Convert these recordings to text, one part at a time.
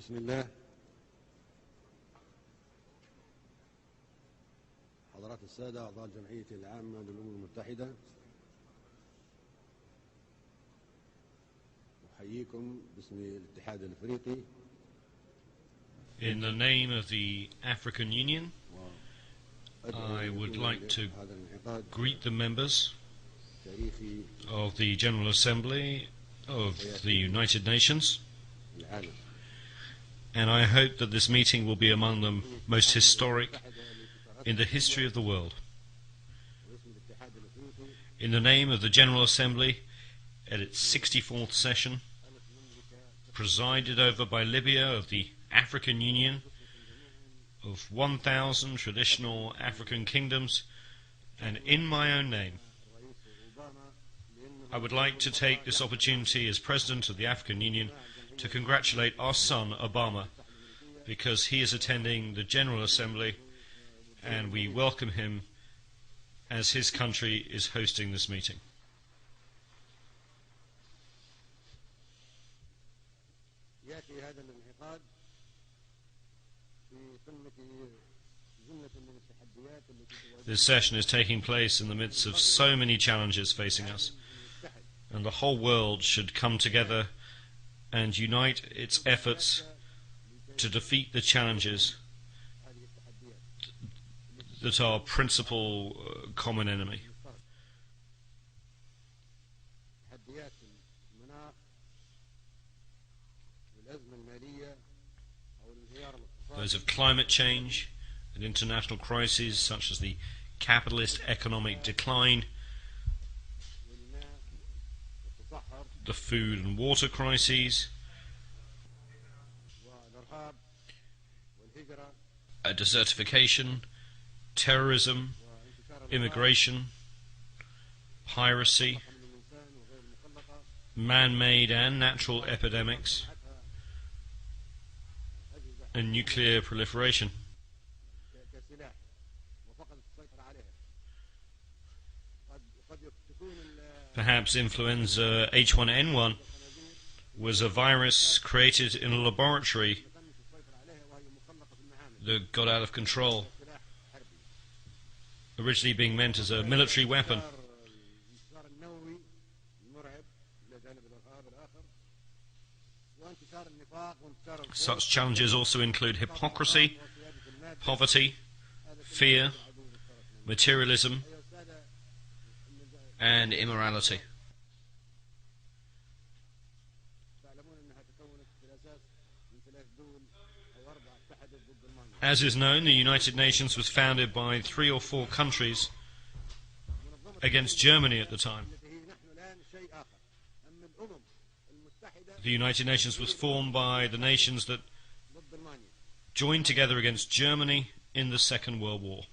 بسم الله. حضرات السادة أعضاء الجمعية العامة للأمم المتحدة، أحييكم باسم الاتحاد الأفريقي. In the name of the African Union, I would like to greet the members of the General Assembly of the United Nations, and I hope that this meeting will be among the most historic in the history of the world. In the name of the General Assembly at its 64th session, presided over by Libya of the African Union, of 1,000 traditional African kingdoms, and in my own name, I would like to take this opportunity as President of the African Union to congratulate our son Obama, because he is attending the General Assembly and we welcome him as his country is hosting this meeting. This session is taking place in the midst of so many challenges facing us, and the whole world should come together and unite its efforts to defeat the challenges that are our principal common enemy. Those of climate change and international crises such as the capitalist economic decline, the food and water crises, desertification, terrorism, immigration, piracy, man-made and natural epidemics, and nuclear proliferation. Perhaps influenza H1N1 was a virus created in a laboratory that got out of control, originally being meant as a military weapon. Such challenges also include hypocrisy, poverty, fear, materialism, and immorality. As is known, the United Nations was founded by 3 or 4 countries against Germany at the time. The United Nations was formed by the nations that joined together against Germany in the Second World War.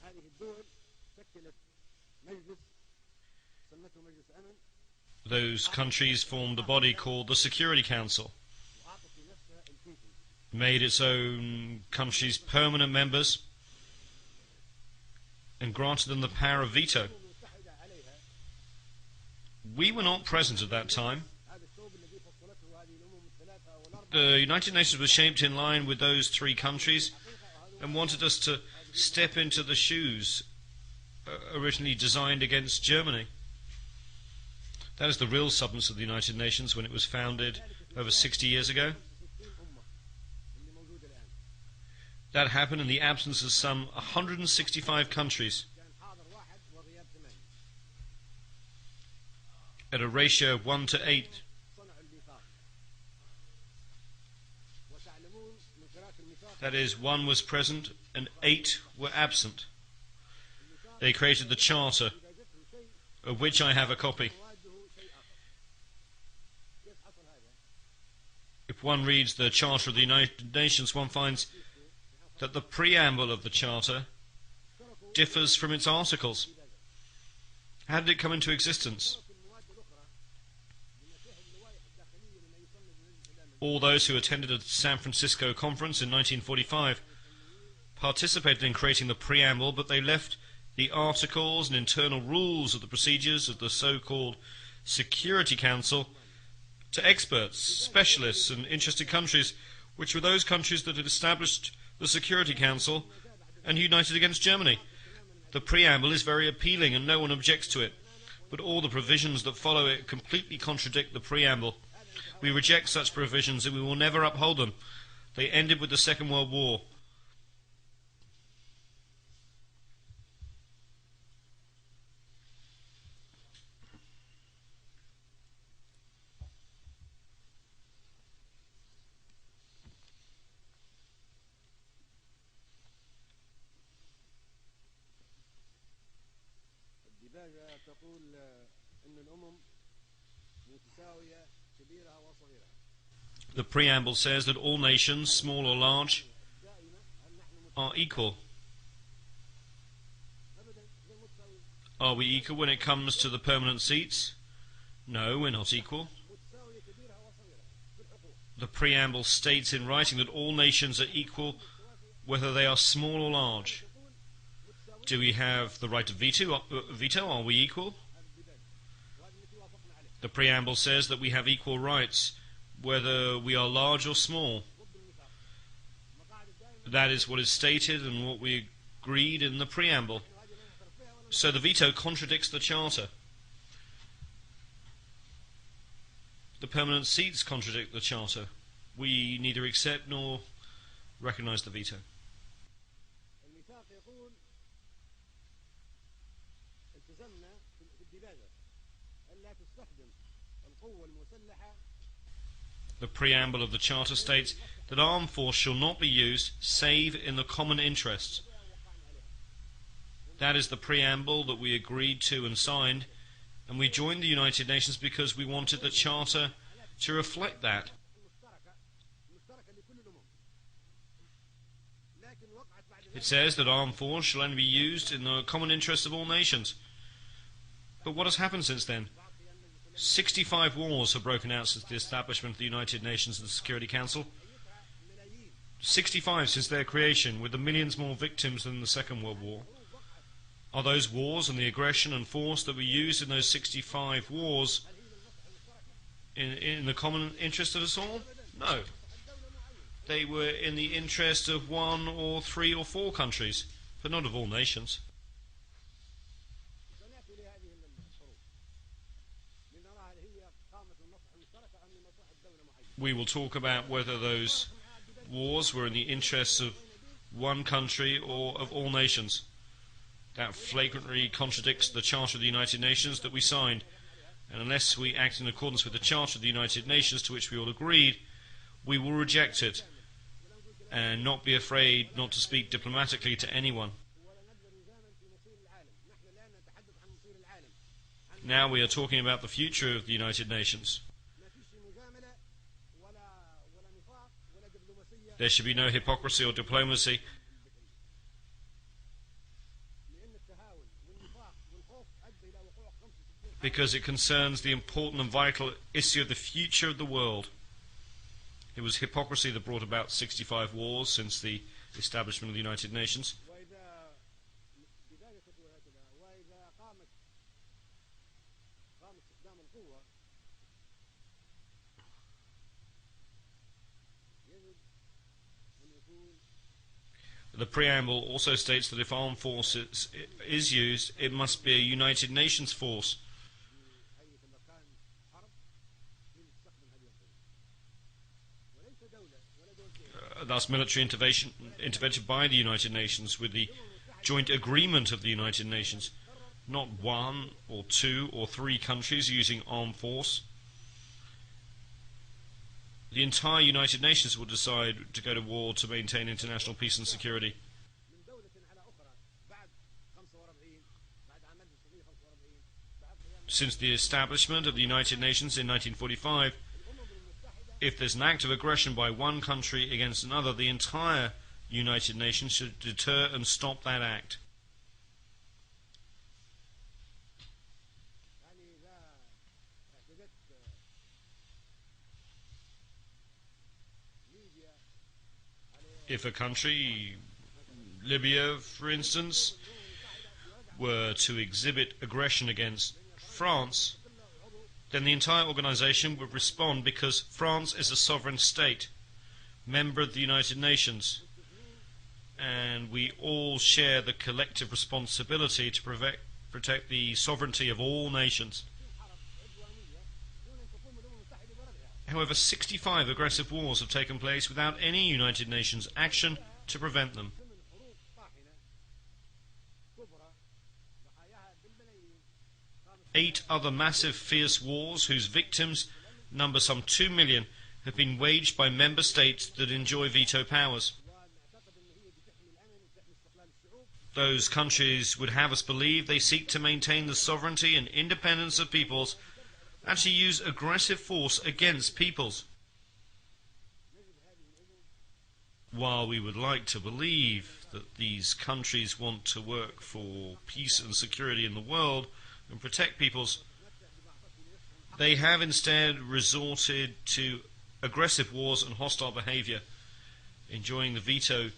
Those countries formed a body called the Security Council, made its own countries permanent members, and granted them the power of veto. We were not present at that time. The United Nations was shaped in line with those 3 countries and wanted us to step into the shoes originally designed against Germany. That is the real substance of the United Nations when it was founded over 60 years ago. That happened in the absence of some 165 countries, at a ratio of 1 to 8. That is, 1 was present and 8 were absent. They created the Charter, of which I have a copy. If one reads the Charter of the United Nations, one finds that the preamble of the Charter differs from its articles. How did it come into existence? All those who attended the San Francisco conference in 1945 participated in creating the preamble, but they left the articles and internal rules of the procedures of the so-called Security Council to experts, specialists and interested countries which were those countries that had established the Security Council and united against Germany. The preamble is very appealing and no one objects to it, but all the provisions that follow it completely contradict the preamble. We reject such provisions and we will never uphold them. They ended with the Second World War. الديباجة تقول إن الأمم متساوية كبيرها وصغيرها. The preamble says that all nations, small or large, are equal. Are we equal when it comes to the permanent seats? No, we're not equal. The preamble states in writing that all nations are equal whether they are small or large. Do we have the right to veto? Are we equal? The preamble says that we have equal rights whether we are large or small. That is what is stated and what we agreed in the preamble. So the veto contradicts the Charter. The permanent seats contradict the Charter. We neither accept nor recognize the veto. The preamble of the Charter states that armed force shall not be used save in the common interest. That is the preamble that we agreed to and signed, and we joined the United Nations because we wanted the Charter to reflect that. It says that armed force shall only be used in the common interest of all nations. But what has happened since then? 65 wars have broken out since the establishment of the United Nations and the Security Council. 65 since their creation, with the millions more victims than the Second World War. Are those wars and the aggression and force that were used in those 65 wars in the common interest of us all? No. They were in the interest of 1 or 3 or 4 countries, but not of all nations. We will talk about whether those wars were in the interests of one country or of all nations. That flagrantly contradicts the Charter of the United Nations that we signed, and unless we act in accordance with the Charter of the United Nations to which we all agreed, we will reject it and not be afraid not to speak diplomatically to anyone. Now we are talking about the future of the United Nations. There should be no hypocrisy or diplomacy. Because it concerns the important and vital issue of the future of the world. It was hypocrisy that brought about 65 wars since the establishment of the United Nations. The preamble also states that if armed forces is used, it must be a United Nations force. Thus military intervention by the United Nations with the joint agreement of the United Nations, not 1 or 2 or 3 countries using armed force. The entire United Nations will decide to go to war to maintain international peace and security. Since the establishment of the United Nations in 1945, if there's an act of aggression by one country against another, the entire United Nations should deter and stop that act. If a country, Libya for instance, were to exhibit aggression against France, then the entire organization would respond because France is a sovereign state. member of the United Nations, and we all share the collective responsibility to protect the sovereignty of all nations. However, 65 aggressive wars have taken place without any United Nations action to prevent them. 8 other massive, fierce wars, whose victims number some 2 million, have been waged by member states that enjoy veto powers. Those countries would have us believe they seek to maintain the sovereignty and independence of peoples and to use aggressive force against peoples. While we would like to believe that these countries want to work for peace and security in the world and protect peoples, they have instead resorted to aggressive wars and hostile behavior, enjoying the veto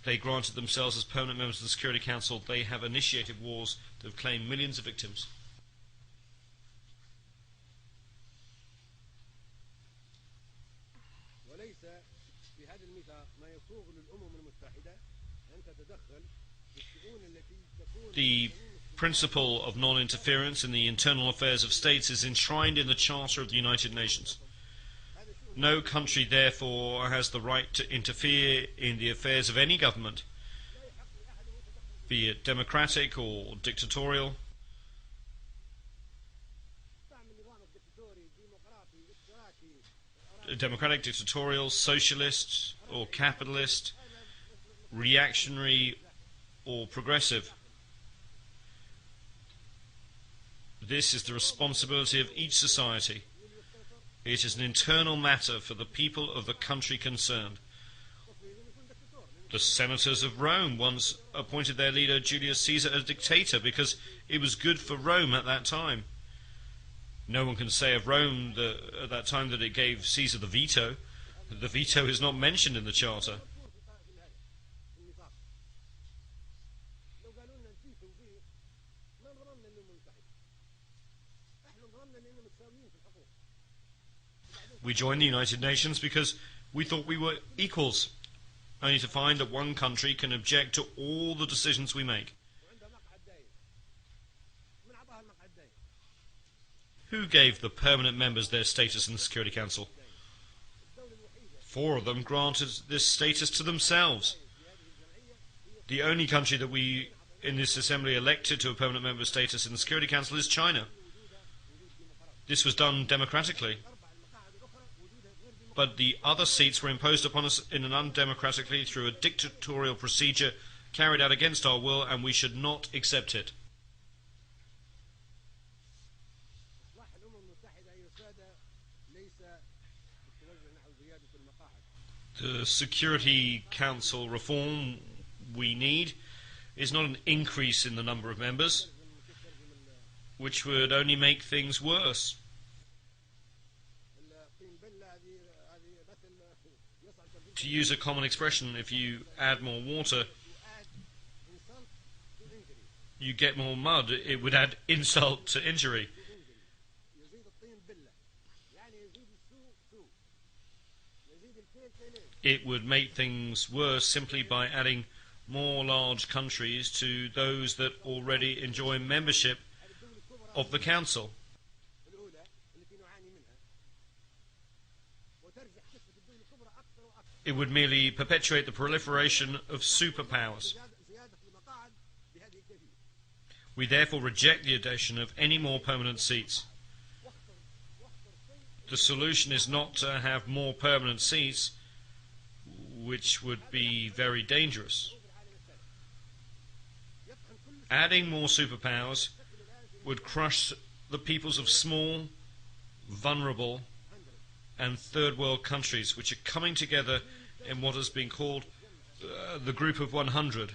they granted themselves as permanent members of the Security Council. They have initiated wars that have claimed millions of victims. The principle of non-interference in the internal affairs of states is enshrined in the Charter of the United Nations. No country, therefore, has the right to interfere in the affairs of any government, be it democratic or dictatorial. Democratic, dictatorial, socialist or capitalist, reactionary or progressive. This is the responsibility of each society. It is an internal matter for the people of the country concerned. The senators of Rome once appointed their leader Julius Caesar a dictator because it was good for Rome at that time. No one can say of Rome at that time that it gave Caesar the veto. The veto is not mentioned in the Charter. We joined the United Nations because we thought we were equals, only to find that one country can object to all the decisions we make. Who gave the permanent members their status in the Security Council? 4 of them granted this status to themselves. The only country that we in this assembly elected to a permanent member status in the Security Council is China. This was done democratically. But the other seats were imposed upon us in an undemocratically through a dictatorial procedure carried out against our will, and we should not accept it. The Security Council reform we need is not an increase in the number of members, which would only make things worse. To use a common expression, if you add more water, you get more mud. It would add insult to injury. It would make things worse simply by adding more large countries to those that already enjoy membership of the Council. It would merely perpetuate the proliferation of superpowers. We therefore reject the addition of any more permanent seats. The solution is not to have more permanent seats, which would be very dangerous. Adding more superpowers would crush the peoples of small, vulnerable, and third world countries, which are coming together in what has been called the Group of 100.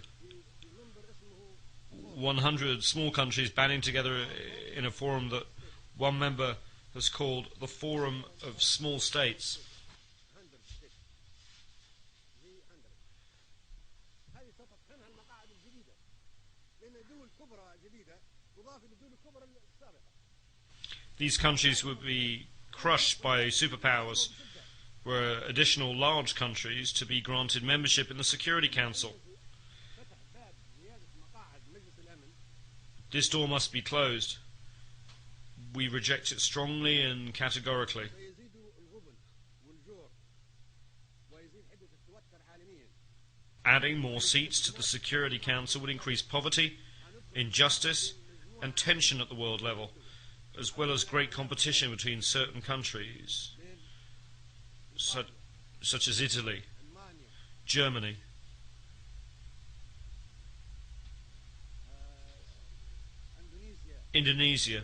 100 small countries banding together in a forum that one member has called the Forum of Small States. These countries would be crushed by superpowers, were additional large countries to be granted membership in the Security Council. This door must be closed. We reject it strongly and categorically. Adding more seats to the Security Council would increase poverty, injustice, and tension at the world level, as well as great competition between certain countries, such as Italy, Germany, Indonesia,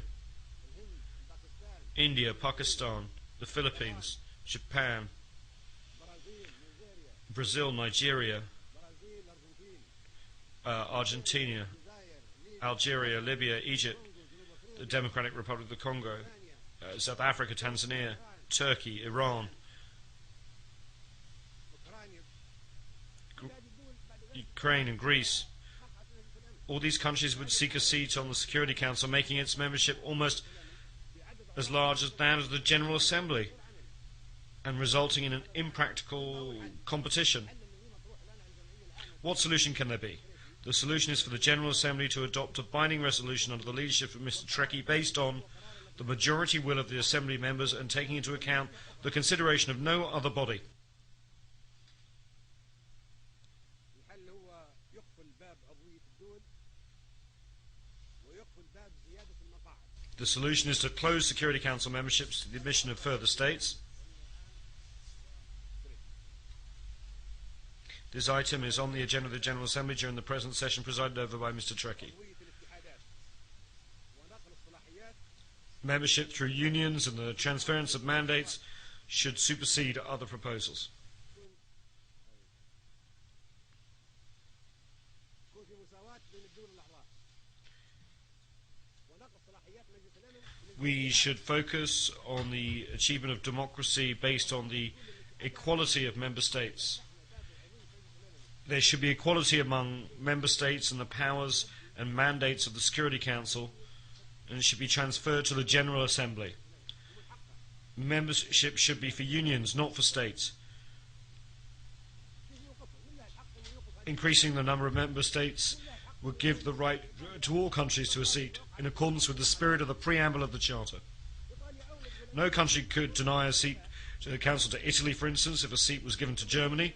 India, Pakistan, the Philippines, Japan, Brazil, Nigeria, Argentina, Algeria, Libya, Egypt, the Democratic Republic of the Congo, South Africa, Tanzania, Turkey, Iran, Ukraine and Greece. All these countries would seek a seat on the Security Council, making its membership almost as large as that of the General Assembly, and resulting in an impractical competition. What solution can there be? The solution is for the General Assembly to adopt a binding resolution under the leadership of Mr. Trekkie based on the majority will of the Assembly members and taking into account the consideration of no other body. The solution is to close Security Council memberships to the admission of further states. This item is on the agenda of the General Assembly during the present session presided over by Mr. Trekkie. Membership through unions and the transference of mandates should supersede other proposals. We should focus on the achievement of democracy based on the equality of member states. There should be equality among member states and the powers and mandates of the Security Council, and it should be transferred to the General Assembly. Membership should be for unions, not for states. Increasing the number of member states would give the right to all countries to a seat, in accordance with the spirit of the preamble of the Charter. No country could deny a seat to the Council to Italy, for instance, if a seat was given to Germany.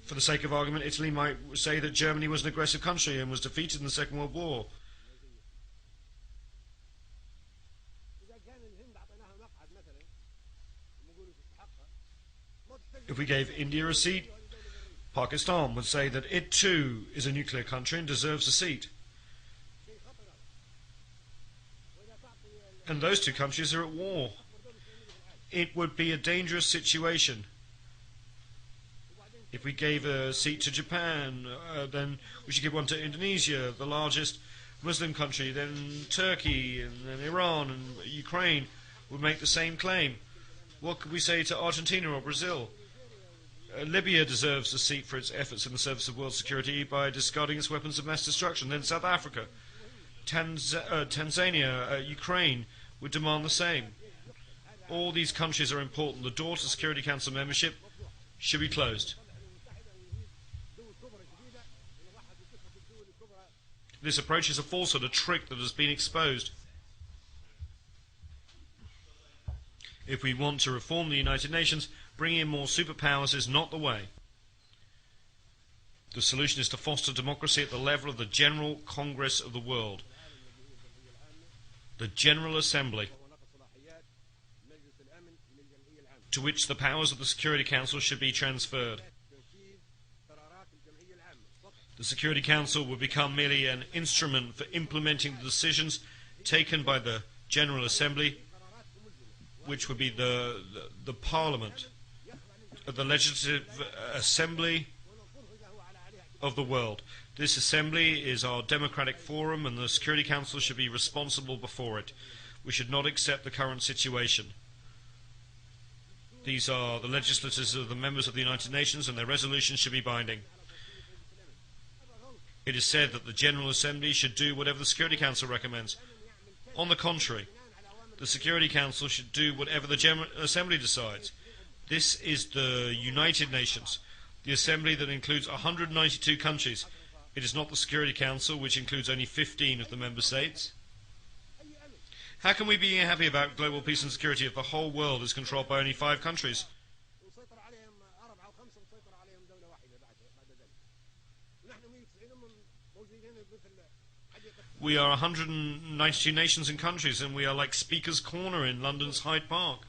For the sake of argument, Italy might say that Germany was an aggressive country and was defeated in the Second World War. If we gave India a seat, Pakistan would say that it too is a nuclear country and deserves a seat. And those two countries are at war. It would be a dangerous situation. If we gave a seat to Japan, then we should give one to Indonesia, the largest Muslim country, then Turkey, and then Iran and Ukraine would make the same claim. What could we say to Argentina or Brazil? Libya deserves a seat for its efforts in the service of world security by discarding its weapons of mass destruction. Then South Africa, Tanzania, Ukraine would demand the same. All these countries are important. The door to Security Council membership should be closed. This approach is a falsehood, a trick that has been exposed. If we want to reform the United Nations, bringing in more superpowers is not the way. The solution is to foster democracy at the level of the General Congress of the world, the General Assembly, to which the powers of the Security Council should be transferred. The Security Council will become merely an instrument for implementing the decisions taken by the General Assembly, which would be the Parliament, the Legislative Assembly of the world. This assembly is our democratic forum, and the Security Council should be responsible before it. We should not accept the current situation. These are the legislators of the members of the United Nations, and their resolutions should be binding. It is said that the General Assembly should do whatever the Security Council recommends. On the contrary, the Security Council should do whatever the General Assembly decides. This is the United Nations, the assembly that includes 192 countries. It is not the Security Council, which includes only 15 of the member states. How can we be happy about global peace and security if the whole world is controlled by only 5 countries? We are 192 nations and countries, and we are like Speaker's Corner in London's Hyde Park.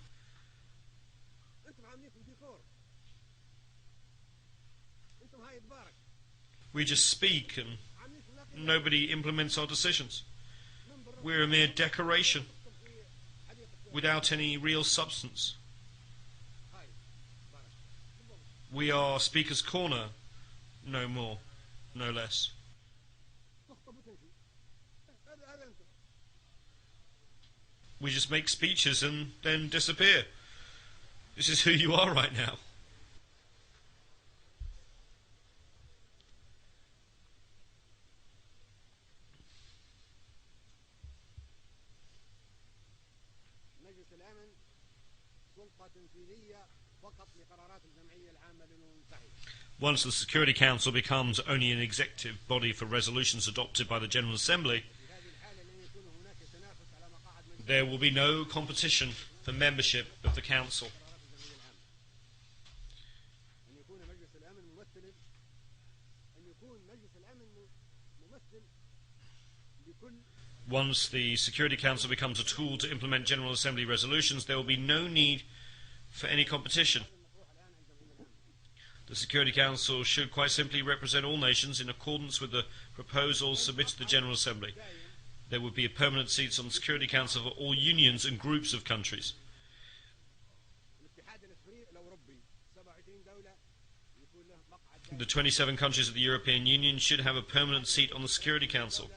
We just speak and nobody implements our decisions. We're a mere decoration without any real substance. We are Speaker's Corner, no more, no less. We just make speeches and then disappear. This is who you are right now. Once the Security Council becomes only an executive body for resolutions adopted by the General Assembly, there will be no competition for membership of the Council. Once the Security Council becomes a tool to implement General Assembly resolutions, there will be no need for any competition. The Security Council should quite simply represent all nations in accordance with the proposals submitted to the General Assembly. There would be a permanent seats on the Security Council for all unions and groups of countries. The 27 countries of the European Union should have a permanent seat on the Security Council.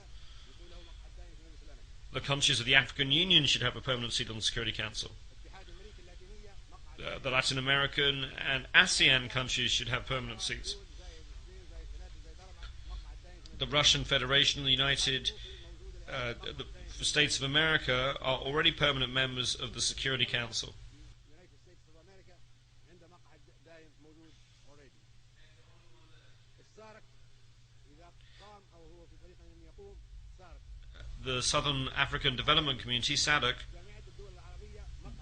The countries of the African Union should have a permanent seat on the Security Council. The Latin American and ASEAN countries should have permanent seats. The Russian Federation and the United States of America are already permanent members of the Security Council. The Southern African Development Community, SADC,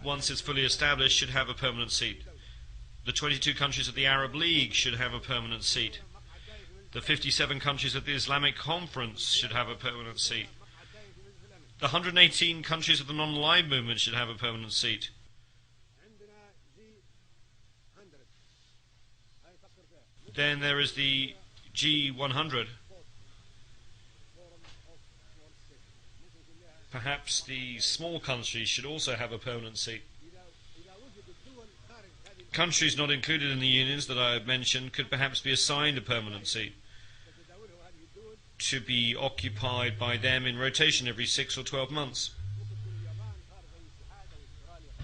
once it's fully established, should have a permanent seat. The 22 countries of the Arab League should have a permanent seat. The 57 countries of the Islamic Conference should have a permanent seat. The 118 countries of the non-aligned movement should have a permanent seat. Then there is the G100. Perhaps the small countries should also have a permanent seat. Countries not included in the unions that I have mentioned could perhaps be assigned a permanent seat to be occupied by them in rotation every 6 or 12 months.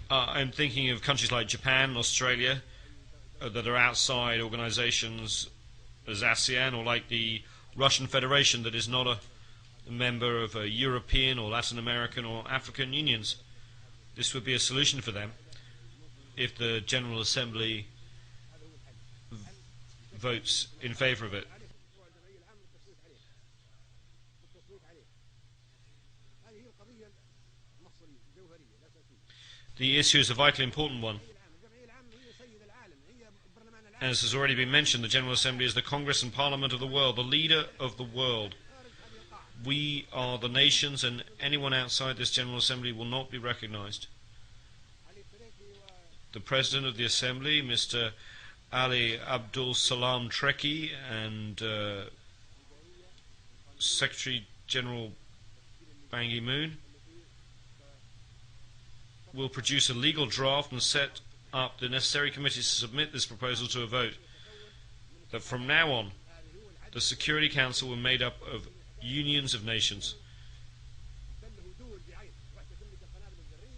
I'm thinking of countries like Japan and Australia that are outside organizations as ASEAN, or like the Russian Federation that is not a member of European or Latin American or African unions. This would be a solution for them if the General Assembly votes in favor of it. The issue is a vitally important one. As has already been mentioned, the General Assembly is the Congress and Parliament of the world, the leader of the world. We are the nations, and anyone outside this General Assembly will not be recognized. The President of the Assembly, Mr. Ali Abdul Salam Treki, and Secretary General Ban Ki-moon will produce a legal draft and set up the necessary committees to submit this proposal to a vote. That from now on, the Security Council will be made up of unions of nations.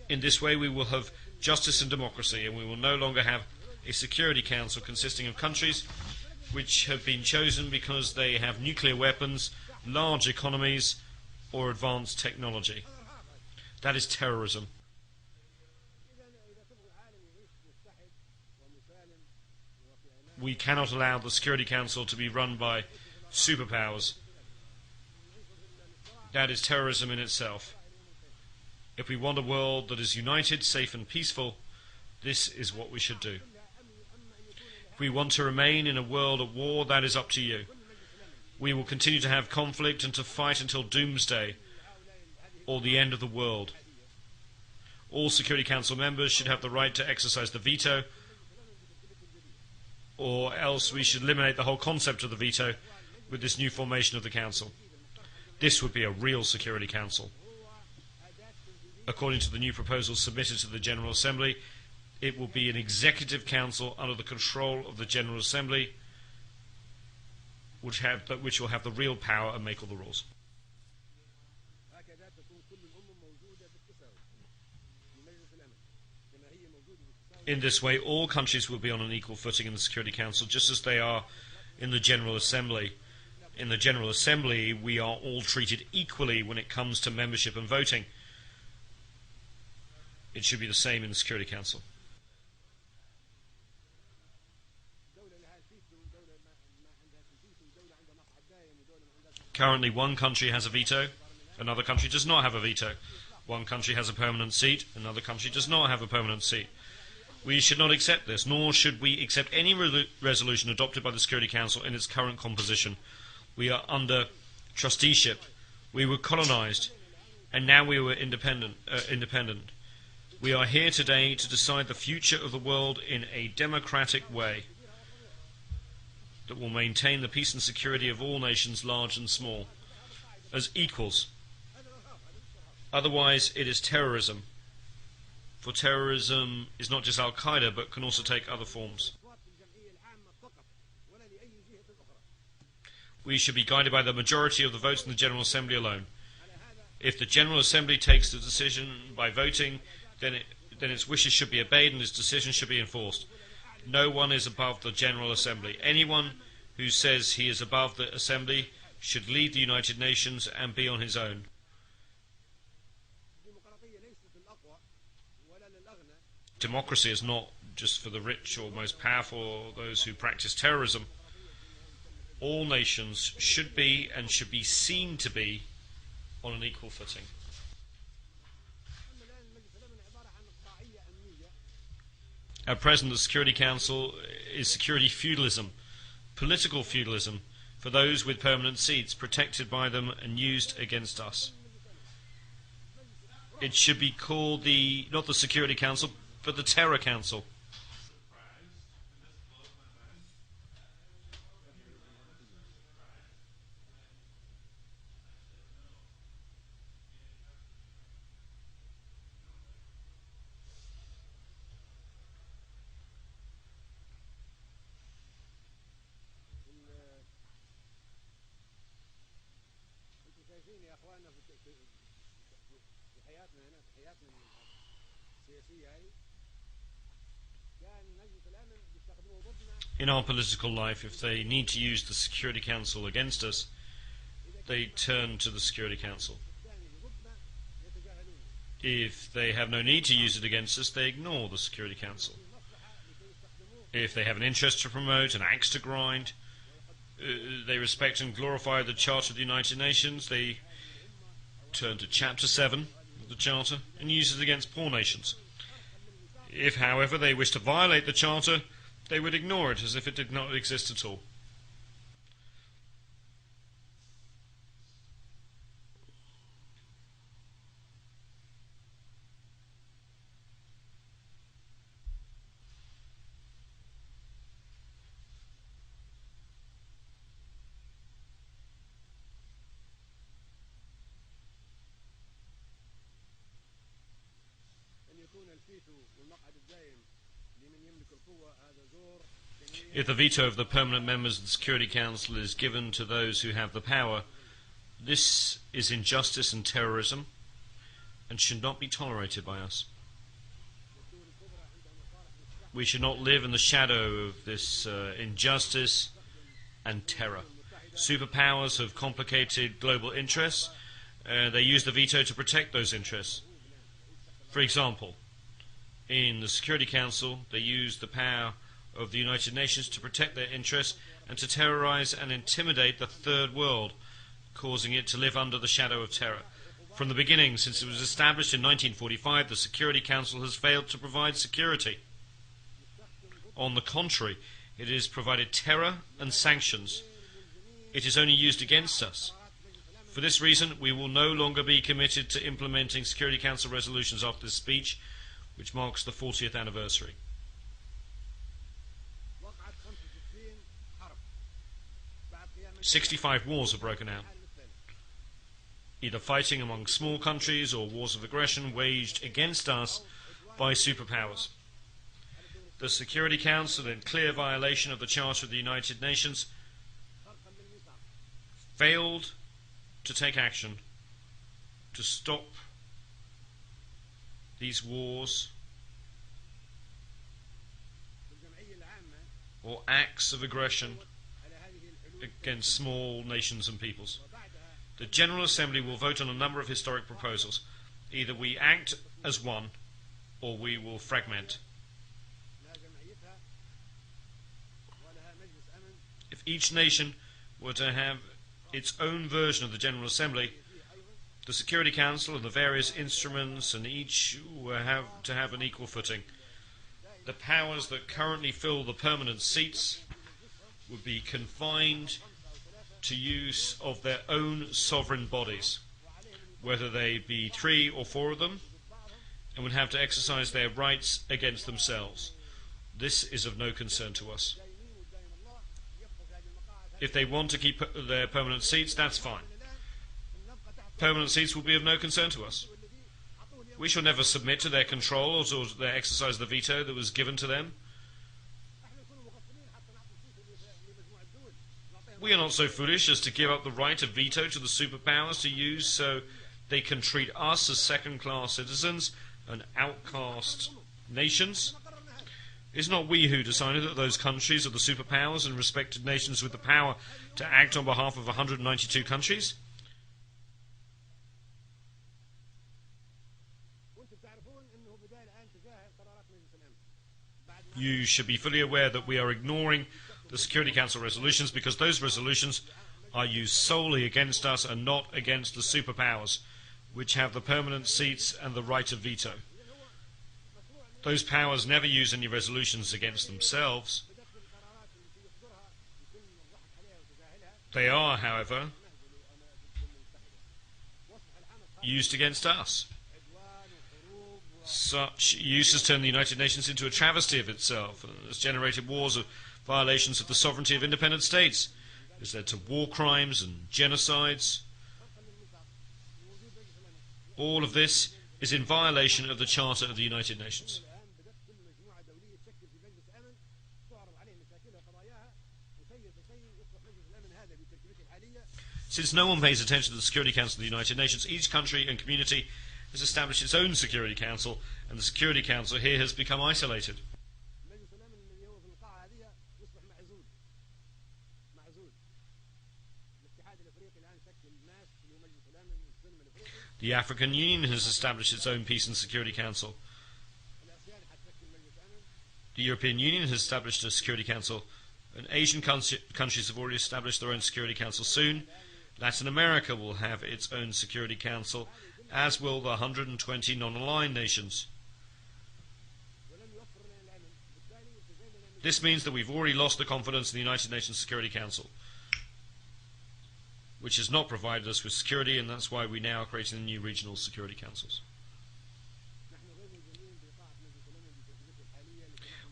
In this way we will have justice and democracy, and we will no longer have a Security Council consisting of countries which have been chosen because they have nuclear weapons, large economies, or advanced technology. That is terrorism. We cannot allow the Security Council to be run by superpowers. That is terrorism in itself. If we want a world that is united, safe and peaceful, this is what we should do. If we want to remain in a world at war, that is up to you. We will continue to have conflict and to fight until doomsday or the end of the world. All Security Council members should have the right to exercise the veto, or else we should eliminate the whole concept of the veto with this new formation of the Council. This would be a real Security Council. According to the new proposals submitted to the General Assembly, it will be an executive council under the control of the General Assembly, which will have the real power and make all the rules. In this way, all countries will be on an equal footing in the Security Council, just as they are in the General Assembly. In the General Assembly, we are all treated equally when it comes to membership and voting. It should be the same in the Security Council. Currently, one country has a veto, another country does not have a veto. One country has a permanent seat, another country does not have a permanent seat. We should not accept this, nor should we accept any resolution adopted by the Security Council in its current composition. We are under trusteeship. We were colonized, and now we were independent. We are here today to decide the future of the world in a democratic way that will maintain the peace and security of all nations, large and small, as equals. Otherwise, it is terrorism. For terrorism is not just Al-Qaeda, but can also take other forms. We should be guided by the majority of the votes in the General Assembly alone. If the General Assembly takes the decision by voting, then its wishes should be obeyed and its decision should be enforced. No one is above the General Assembly. Anyone who says he is above the Assembly should leave the United Nations and be on his own. Democracy is not just for the rich or most powerful or those who practice terrorism. All nations should be and should be seen to be on an equal footing. At present, the Security Council is security feudalism, political feudalism, for those with permanent seats, protected by them and used against us. It should be called not the Security Council, but the Terror Council. In our political life, if they need to use the Security Council against us, they turn to the Security Council. If they have no need to use it against us, they ignore the Security Council. If they have an interest to promote, an axe to grind, they respect and glorify the Charter of the United Nations, they turn to Chapter 7 of the Charter and use it against poor nations. If, however, they wish to violate the Charter, they would ignore it as if it did not exist at all. If the veto of the permanent members of the Security Council is given to those who have the power, this is injustice and terrorism and should not be tolerated by us. We should not live in the shadow of this injustice and terror. Superpowers have complicated global interests. They use the veto to protect those interests. For example, in the Security Council, they use the power of the United Nations to protect their interests and to terrorize and intimidate the third world, causing it to live under the shadow of terror. From the beginning, since it was established in 1945, the Security Council has failed to provide security. On the contrary, it has provided terror and sanctions. It is only used against us. For this reason, we will no longer be committed to implementing Security Council resolutions after this speech, which marks the 40th anniversary. 65 wars have broken out, either fighting among small countries or wars of aggression waged against us by superpowers. The Security Council, in clear violation of the Charter of the United Nations, failed to take action to stop these wars or acts of aggression against small nations and peoples. The General Assembly will vote on a number of historic proposals. Either we act as one, or we will fragment. If each nation were to have its own version of the General Assembly, the Security Council and the various instruments and each will have to have an equal footing. The powers that currently fill the permanent seats would be confined to use of their own sovereign bodies, whether they be 3 or 4 of them, and would have to exercise their rights against themselves. This is of no concern to us. If they want to keep their permanent seats, that's fine. Permanent seats will be of no concern to us. We shall never submit to their control or to their exercise of the veto that was given to them. We are not so foolish as to give up the right of veto to the superpowers to use so they can treat us as second-class citizens and outcast nations. It is not we who decided that those countries are the superpowers and respected nations with the power to act on behalf of 192 countries. You should be fully aware that we are ignoring the Security Council resolutions because those resolutions are used solely against us and not against the superpowers, which have the permanent seats and the right of veto. Those powers never use any resolutions against themselves. They are, however, used against us. Such use has turned the United Nations into a travesty of itself and has generated wars of violations of the sovereignty of independent states. It has led to war crimes and genocides. All of this is in violation of the Charter of the United Nations. Since no one pays attention to the Security Council of the United Nations, each country and community has established its own Security Council, and the Security Council here has become isolated. The African Union has established its own Peace and Security Council. The European Union has established a Security Council, and Asian countries have already established their own Security Council soon. Latin America will have its own Security Council, as will the 120 non-aligned nations. This means that we've already lost the confidence in the United Nations Security Council, which has not provided us with security, and that's why we now are creating the new regional security councils.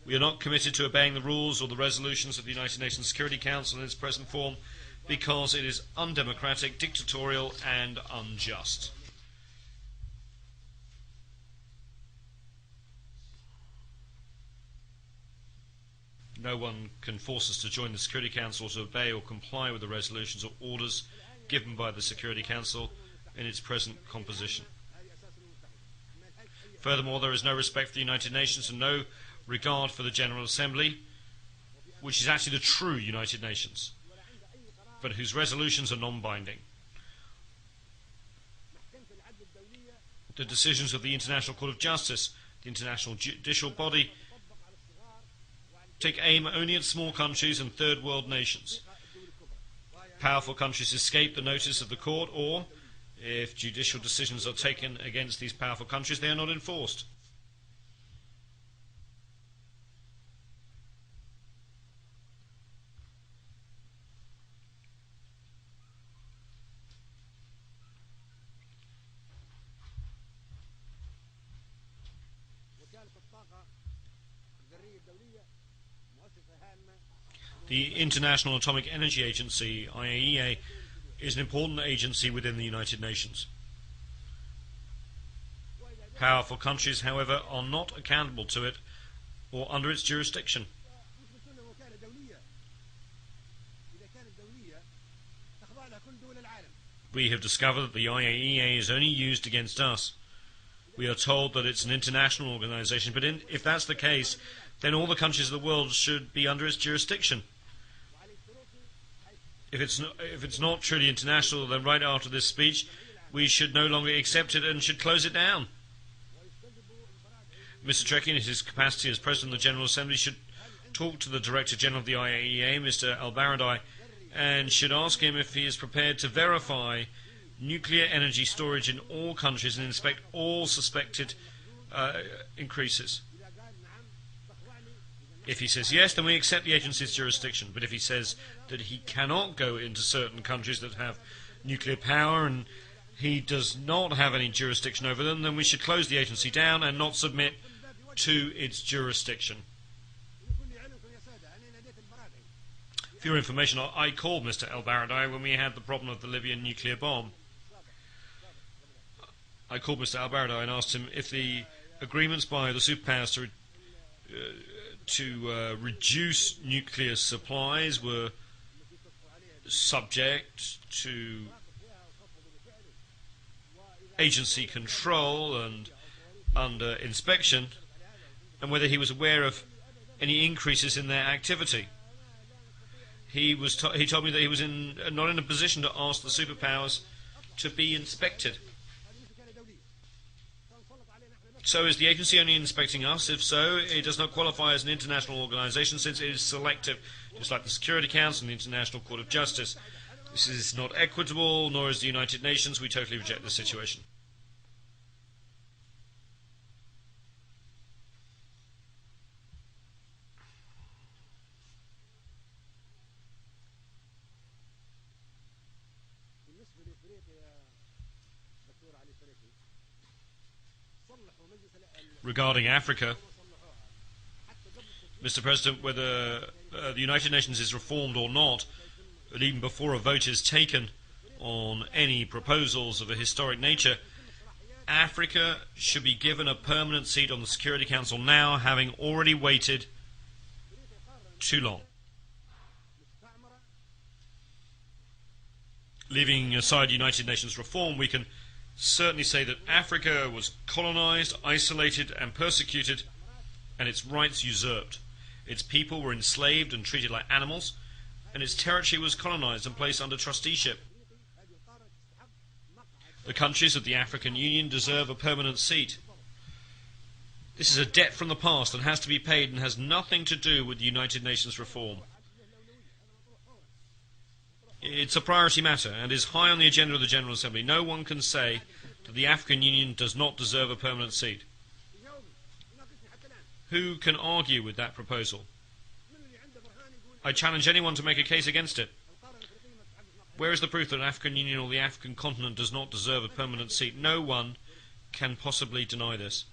We are not committed to obeying the rules or the resolutions of the United Nations Security Council in its present form because it is undemocratic, dictatorial, and unjust. No one can force us to join the Security Council or to obey or comply with the resolutions or orders given by the Security Council in its present composition. Furthermore, there is no respect for the United Nations and no regard for the General Assembly, which is actually the true United Nations, but whose resolutions are non-binding. The decisions of the International Court of Justice, the international judicial body, take aim only at small countries and third world nations. Powerful countries escape the notice of the court, or, if judicial decisions are taken against these powerful countries, they are not enforced. The International Atomic Energy Agency, IAEA, is an important agency within the United Nations. Powerful countries, however, are not accountable to it or under its jurisdiction. We have discovered that the IAEA is only used against us. We are told that it's an international organization, but if that's the case, then all the countries of the world should be under its jurisdiction. If it's not truly international, then right after this speech, we should no longer accept it and should close it down. Mr. Trekkie, in his capacity as President of the General Assembly, should talk to the Director General of the IAEA, Mr. Al-Baradei, and should ask him if he is prepared to verify nuclear energy storage in all countries and inspect all suspected increases. If he says yes, then we accept the agency's jurisdiction. But if he says that he cannot go into certain countries that have nuclear power and he does not have any jurisdiction over them, then we should close the agency down and not submit to its jurisdiction. For your information, I called Mr. El-Baradei when we had the problem of the Libyan nuclear bomb. I called Mr. El-Baradei and asked him if the agreements by the superpowers to reduce nuclear supplies were subject to agency control and under inspection, and whether he was aware of any increases in their activity. He told me that he was not in a position to ask the superpowers to be inspected. So is the agency only inspecting us? If so, it does not qualify as an international organization since it is selective, just like the Security Council and the International Court of Justice. This is not equitable, nor is the United Nations. We totally reject this situation. Regarding Africa, Mr. President, whether the United Nations is reformed or not, but even before a vote is taken on any proposals of a historic nature, Africa should be given a permanent seat on the Security Council now, having already waited too long. Leaving aside United Nations reform, we can certainly say that Africa was colonized, isolated and persecuted, and its rights usurped. Its people were enslaved and treated like animals, and its territory was colonized and placed under trusteeship. The countries of the African Union deserve a permanent seat. This is a debt from the past and has to be paid and has nothing to do with the United Nations reform. It's a priority matter and is high on the agenda of the General Assembly. No one can say that the African Union does not deserve a permanent seat. Who can argue with that proposal? I challenge anyone to make a case against it. Where is the proof that the African Union or the African continent does not deserve a permanent seat? No one can possibly deny this.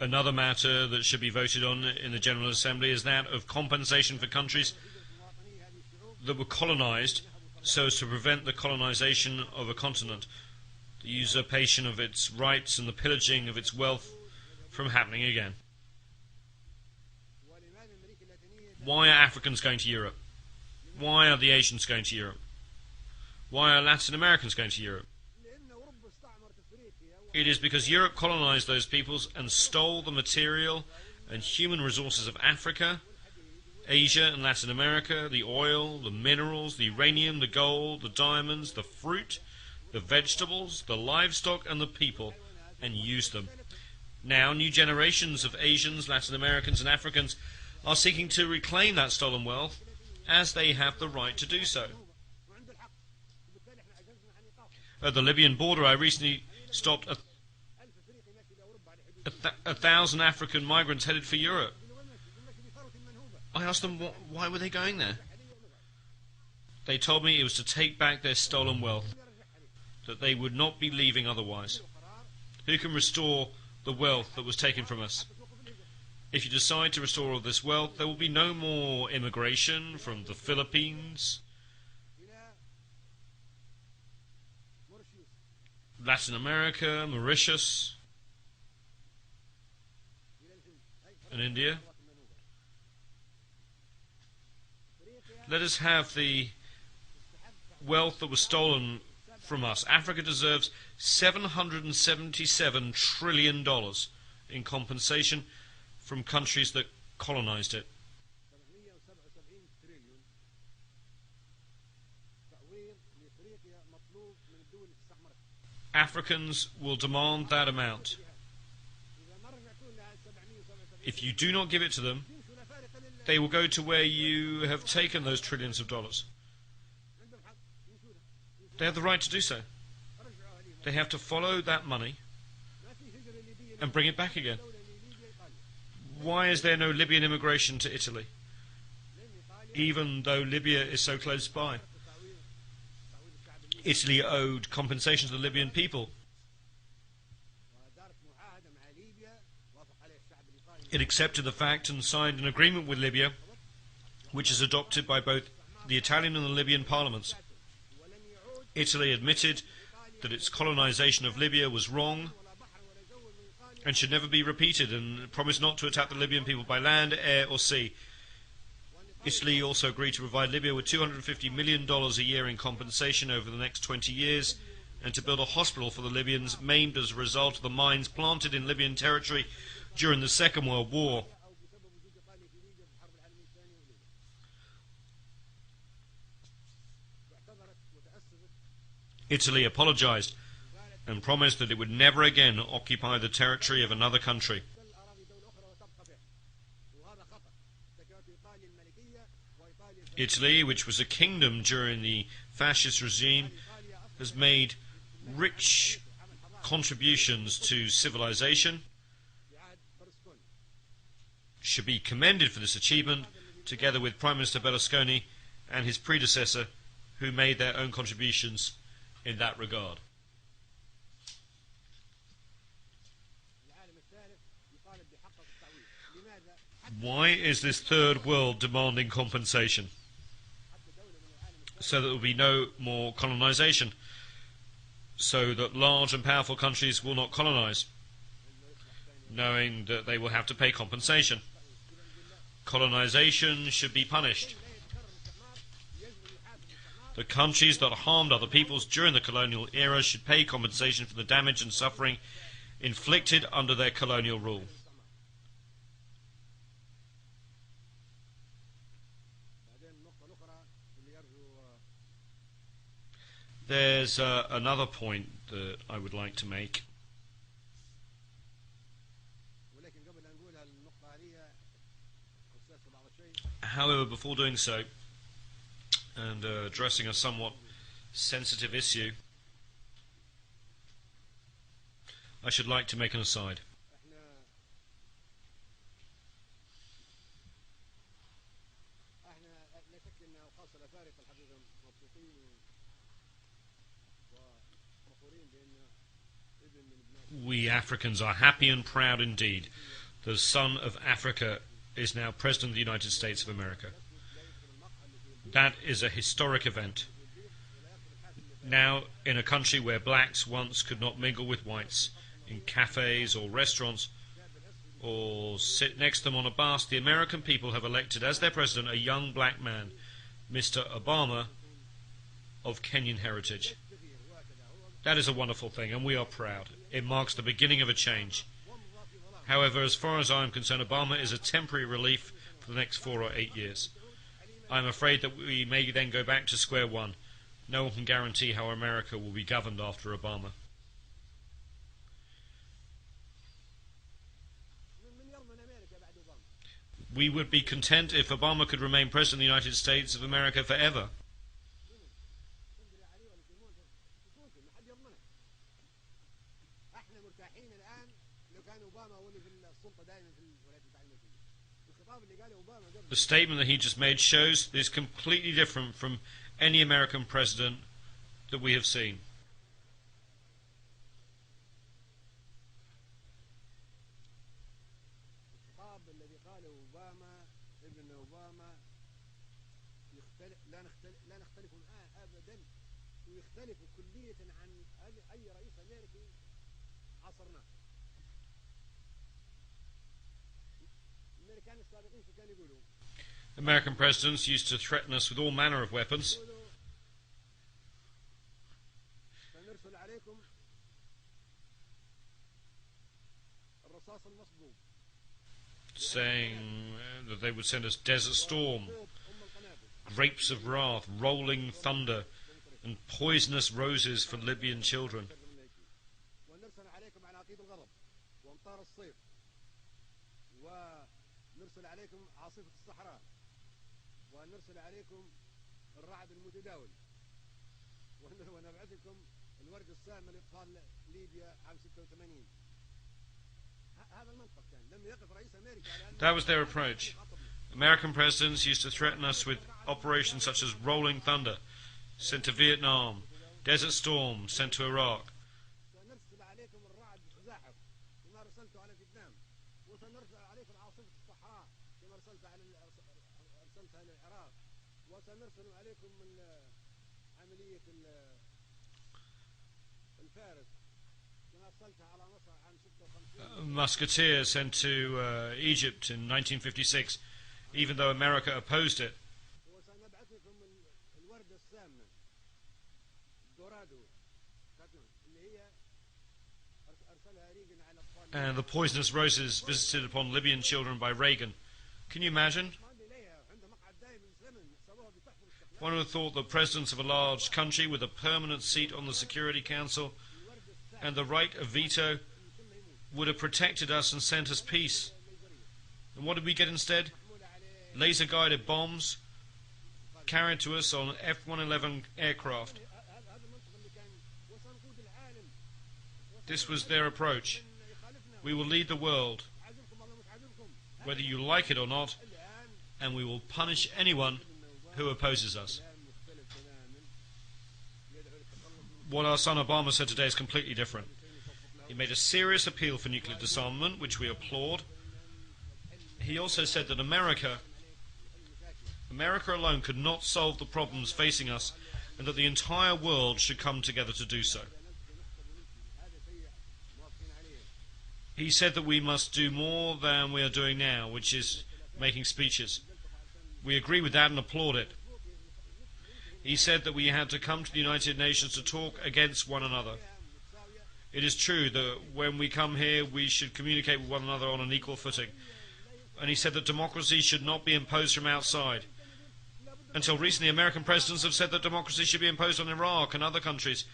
Another matter that should be voted on in the General Assembly is that of compensation for countries that were colonized so as to prevent the colonization of a continent, the usurpation of its rights and the pillaging of its wealth from happening again. Why are Africans going to Europe? Why are the Asians going to Europe? Why are Latin Americans going to Europe? It is because Europe colonized those peoples and stole the material and human resources of Africa, Asia and Latin America, the oil, the minerals, the uranium, the gold, the diamonds, the fruit, the vegetables, the livestock and the people, and use them. Now new generations of Asians, Latin Americans and Africans are seeking to reclaim that stolen wealth, as they have the right to do so. At the Libyan border, I recently stopped 1,000 African migrants headed for Europe. I asked them why were they going there. They told me it was to take back their stolen wealth, that they would not be leaving otherwise. Who can restore the wealth that was taken from us? If you decide to restore all this wealth, there will be no more immigration from the Philippines, Latin America, Mauritius, and India. Let us have the wealth that was stolen from us. Africa deserves $777 trillion in compensation from countries that colonized it. Africans will demand that amount. If you do not give it to them, they will go to where you have taken those trillions of dollars. They have the right to do so. They have to follow that money and bring it back again. Why is there no Libyan immigration to Italy, even though Libya is so close by? Italy owed compensation to the Libyan people. It accepted the fact and signed an agreement with Libya, which is adopted by both the Italian and the Libyan parliaments. Italy admitted that its colonization of Libya was wrong and should never be repeated, and promised not to attack the Libyan people by land, air or sea. Italy also agreed to provide Libya with $250 million a year in compensation over the next 20 years, and to build a hospital for the Libyans maimed as a result of the mines planted in Libyan territory during the Second World War. Italy apologized and promised that it would never again occupy the territory of another country. Italy, which was a kingdom during the fascist regime, has made rich contributions to civilization, should be commended for this achievement, together with Prime Minister Berlusconi and his predecessor, who made their own contributions in that regard. Why is this third world demanding compensation? So that there will be no more colonization, so that large and powerful countries will not colonize, knowing that they will have to pay compensation. Colonization should be punished. The countries that harmed other peoples during the colonial era should pay compensation for the damage and suffering inflicted under their colonial rule. There's another point that I would like to make. However, before doing so, and addressing a somewhat sensitive issue, I should like to make an aside. We Africans are happy and proud indeed. The son of Africa is now President of the United States of America. That is a historic event. Now, in a country where blacks once could not mingle with whites, in cafes or restaurants, or sit next to them on a bus, the American people have elected as their president a young black man, Mr. Obama, of Kenyan heritage. That is a wonderful thing, and we are proud. It marks the beginning of a change. However, as far as I am concerned, Obama is a temporary relief for the next 4 or 8 years. I am afraid that we may then go back to square one. No one can guarantee how America will be governed after Obama. We would be content if Obama could remain President of the United States of America forever. The statement that he just made shows that it's completely different from any American president that we have seen. American presidents used to threaten us with all manner of weapons, saying that they would send us Desert Storm, grapes of wrath, rolling thunder, and poisonous roses for Libyan children. That was their approach. American presidents used to threaten us with operations such as Rolling Thunder, sent to Vietnam, Desert Storm, sent to Iraq. Musketeers sent to Egypt in 1956, even though America opposed it. And the poisonous roses visited upon Libyan children by Reagan. Can you imagine? One would have thought that presidents of a large country with a permanent seat on the Security Council and the right of veto would have protected us and sent us peace. And what did we get instead? Laser-guided bombs carried to us on F-111 aircraft. This was their approach. We will lead the world, whether you like it or not, and we will punish anyone who opposes us. What our son Obama said today is completely different. He made a serious appeal for nuclear disarmament, which we applaud. He also said that America alone could not solve the problems facing us, and that the entire world should come together to do so. He said that we must do more than we are doing now, which is making speeches. We agree with that and applaud it. He said that we had to come to the United Nations to talk against one another. It is true that when we come here, we should communicate with one another on an equal footing. And he said that democracy should not be imposed from outside. Until recently, American presidents have said that democracy should be imposed on Iraq and other countries.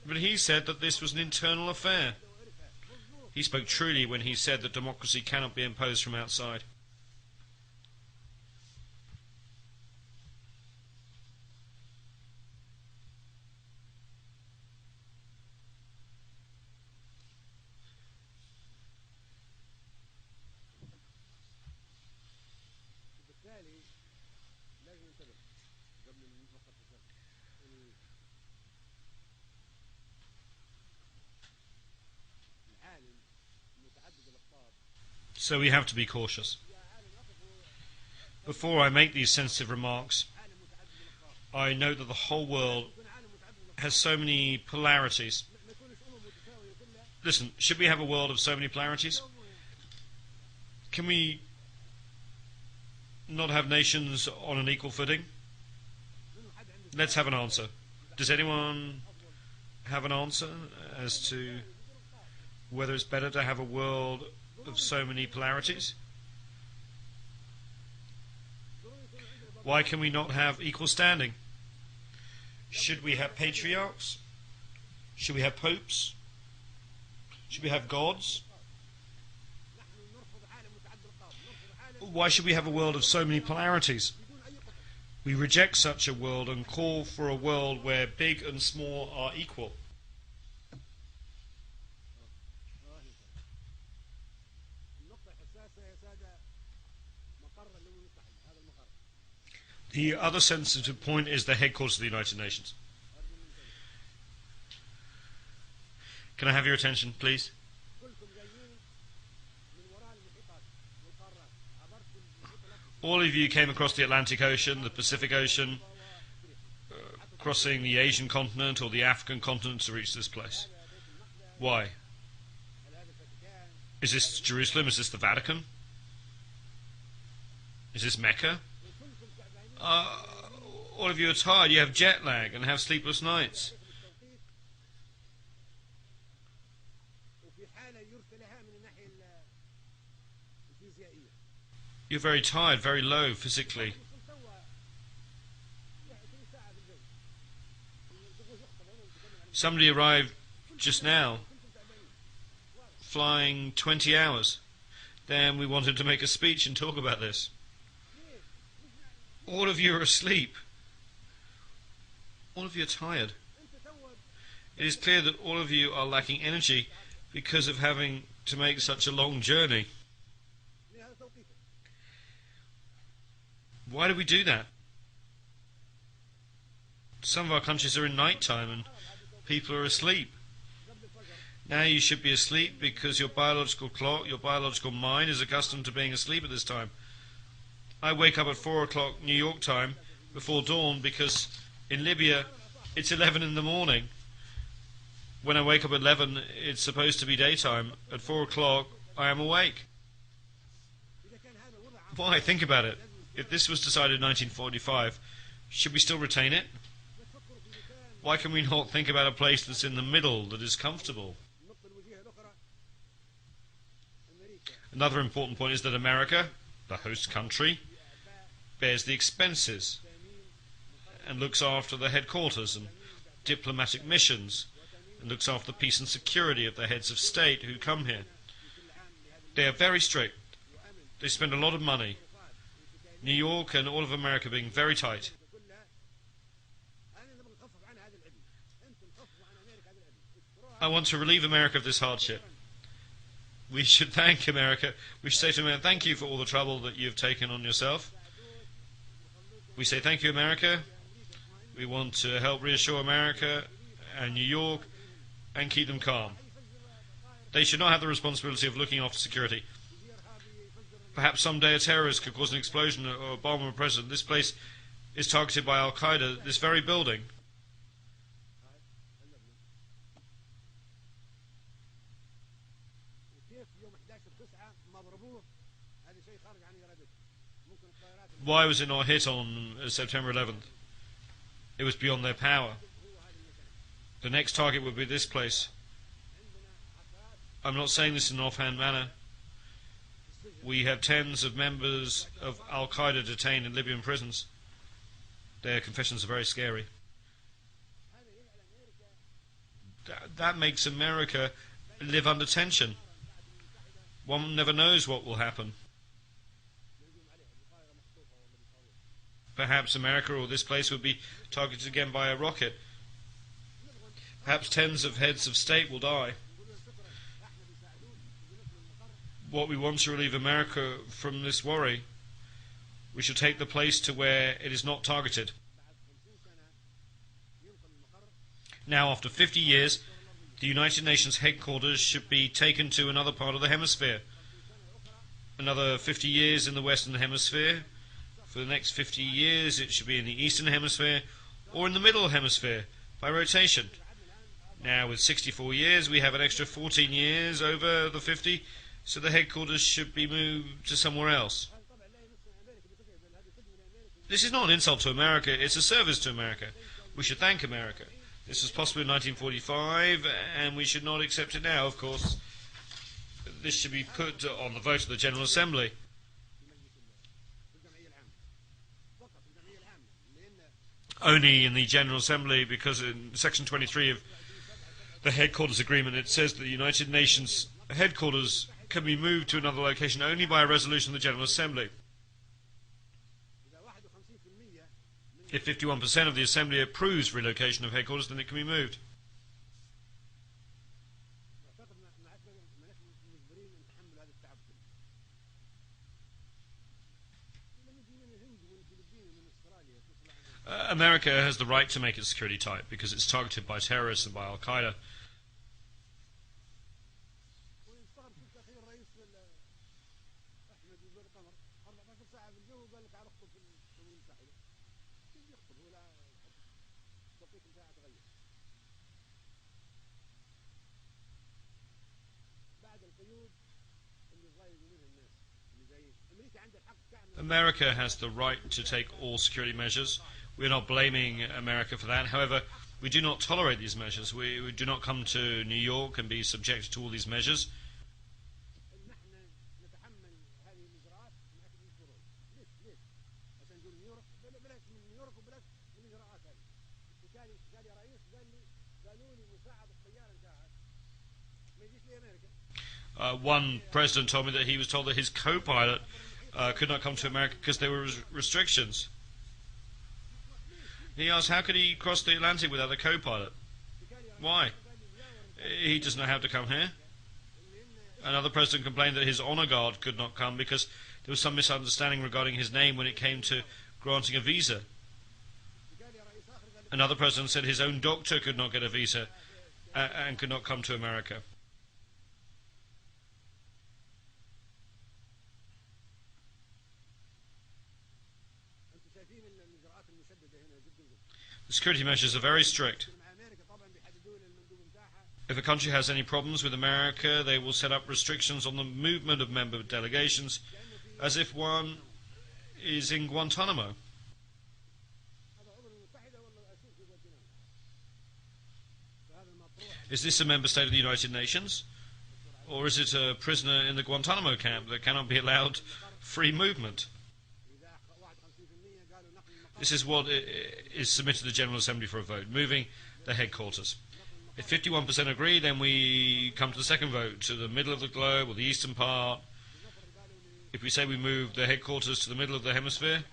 But he said that this was an internal affair. He spoke truly when he said that democracy cannot be imposed from outside. So we have to be cautious. Before I make these sensitive remarks, I note that the whole world has so many polarities. Listen, should we have a world of so many polarities? Can we not have nations on an equal footing? Let's have an answer. Does anyone have an answer as to whether it's better to have a world of so many polarities? Why can we not have equal standing? Should we have patriarchs? Should we have popes? Should we have gods? Why should we have a world of so many polarities? We reject such a world and call for a world where big and small are equal. The other sensitive point is the headquarters of the United Nations. Can I have your attention, please? All of you came across the Atlantic Ocean, the Pacific Ocean, crossing the Asian continent or the African continent to reach this place. Why? Is this Jerusalem? Is this the Vatican? Is this Mecca? All of you are tired, you have jet lag and have sleepless nights. You're very tired, very low physically. Somebody arrived just now, flying 20 hours. Then we wanted to make a speech and talk about this. All of you are asleep. All of you are tired. It is clear that all of you are lacking energy because of having to make such a long journey. Why do we do that? Some of our countries are in night time and people are asleep. Now you should be asleep because your biological clock, your biological mind is accustomed to being asleep at this time. I wake up at 4 o'clock New York time before dawn because in Libya it's 11 in the morning. When I wake up at 11 it's supposed to be daytime. At 4 o'clock I am awake. Why? Think about it. If this was decided in 1945, should we still retain it? Why can we not think about a place that's in the middle, that is comfortable? Another important point is that America, the host country, bears the expenses and looks after the headquarters and diplomatic missions and looks after the peace and security of the heads of state who come here. They are very strict. They spend a lot of money. New York and all of America being very tight. I want to relieve America of this hardship. We should thank America. We should say to America, thank you for all the trouble that you've taken on yourself. We say thank you, America. We want to help reassure America and New York and keep them calm. They should not have the responsibility of looking after security. Perhaps someday a terrorist could cause an explosion or bomb a president. This place is targeted by Al-Qaeda, this very building. Why was it not hit on September 11th? It was beyond their power. The next target would be this place. I'm not saying this in an offhand manner. We have tens of members of Al-Qaeda detained in Libyan prisons. Their confessions are very scary. That makes America live under tension. One never knows what will happen. Perhaps America or this place would be targeted again by a rocket. Perhaps tens of heads of state will die. What we want to relieve America from this worry, we should take the place to where it is not targeted. Now, after 50 years, the United Nations headquarters should be taken to another part of the hemisphere. Another 50 years in the Western Hemisphere. For the next 50 years, it should be in the Eastern Hemisphere or in the Middle Hemisphere by rotation. Now, with 64 years, we have an extra 14 years over the 50, so the headquarters should be moved to somewhere else. This is not an insult to America, it's a service to America. We should thank America. This was possible in 1945, and we should not accept it now, of course. this should be put on the vote of the General Assembly. Only in the General Assembly, because in Section 23 of the Headquarters Agreement it says that the United Nations headquarters can be moved to another location only by a resolution of the General Assembly. If 51% of the Assembly approves relocation of headquarters, then it can be moved. America has the right to make its security tight because it's targeted by terrorists and by Al-Qaeda. America has the right to take all security measures. We're not blaming America for that. However, we do not tolerate these measures. We do not come to New York and be subjected to all these measures. One president told me that he was told that his co-pilot could not come to America because there were restrictions. He asked how could he cross the Atlantic without a co-pilot? Why? He doesn't know how to come here. Another president complained that his honor guard could not come because there was some misunderstanding regarding his name when it came to granting a visa. Another president said his own doctor could not get a visa and could not come to America. The security measures are very strict. If a country has any problems with America, they will set up restrictions on the movement of member delegations as if one is in Guantanamo. Is this a member state of the United Nations? Or is it a prisoner in the Guantanamo camp that cannot be allowed free movement? This is what is submitted to the General Assembly for a vote, moving the headquarters. If 51% agree, then we come to the second vote, to the middle of the globe or the eastern part. If we say we move the headquarters to the middle of the hemisphere,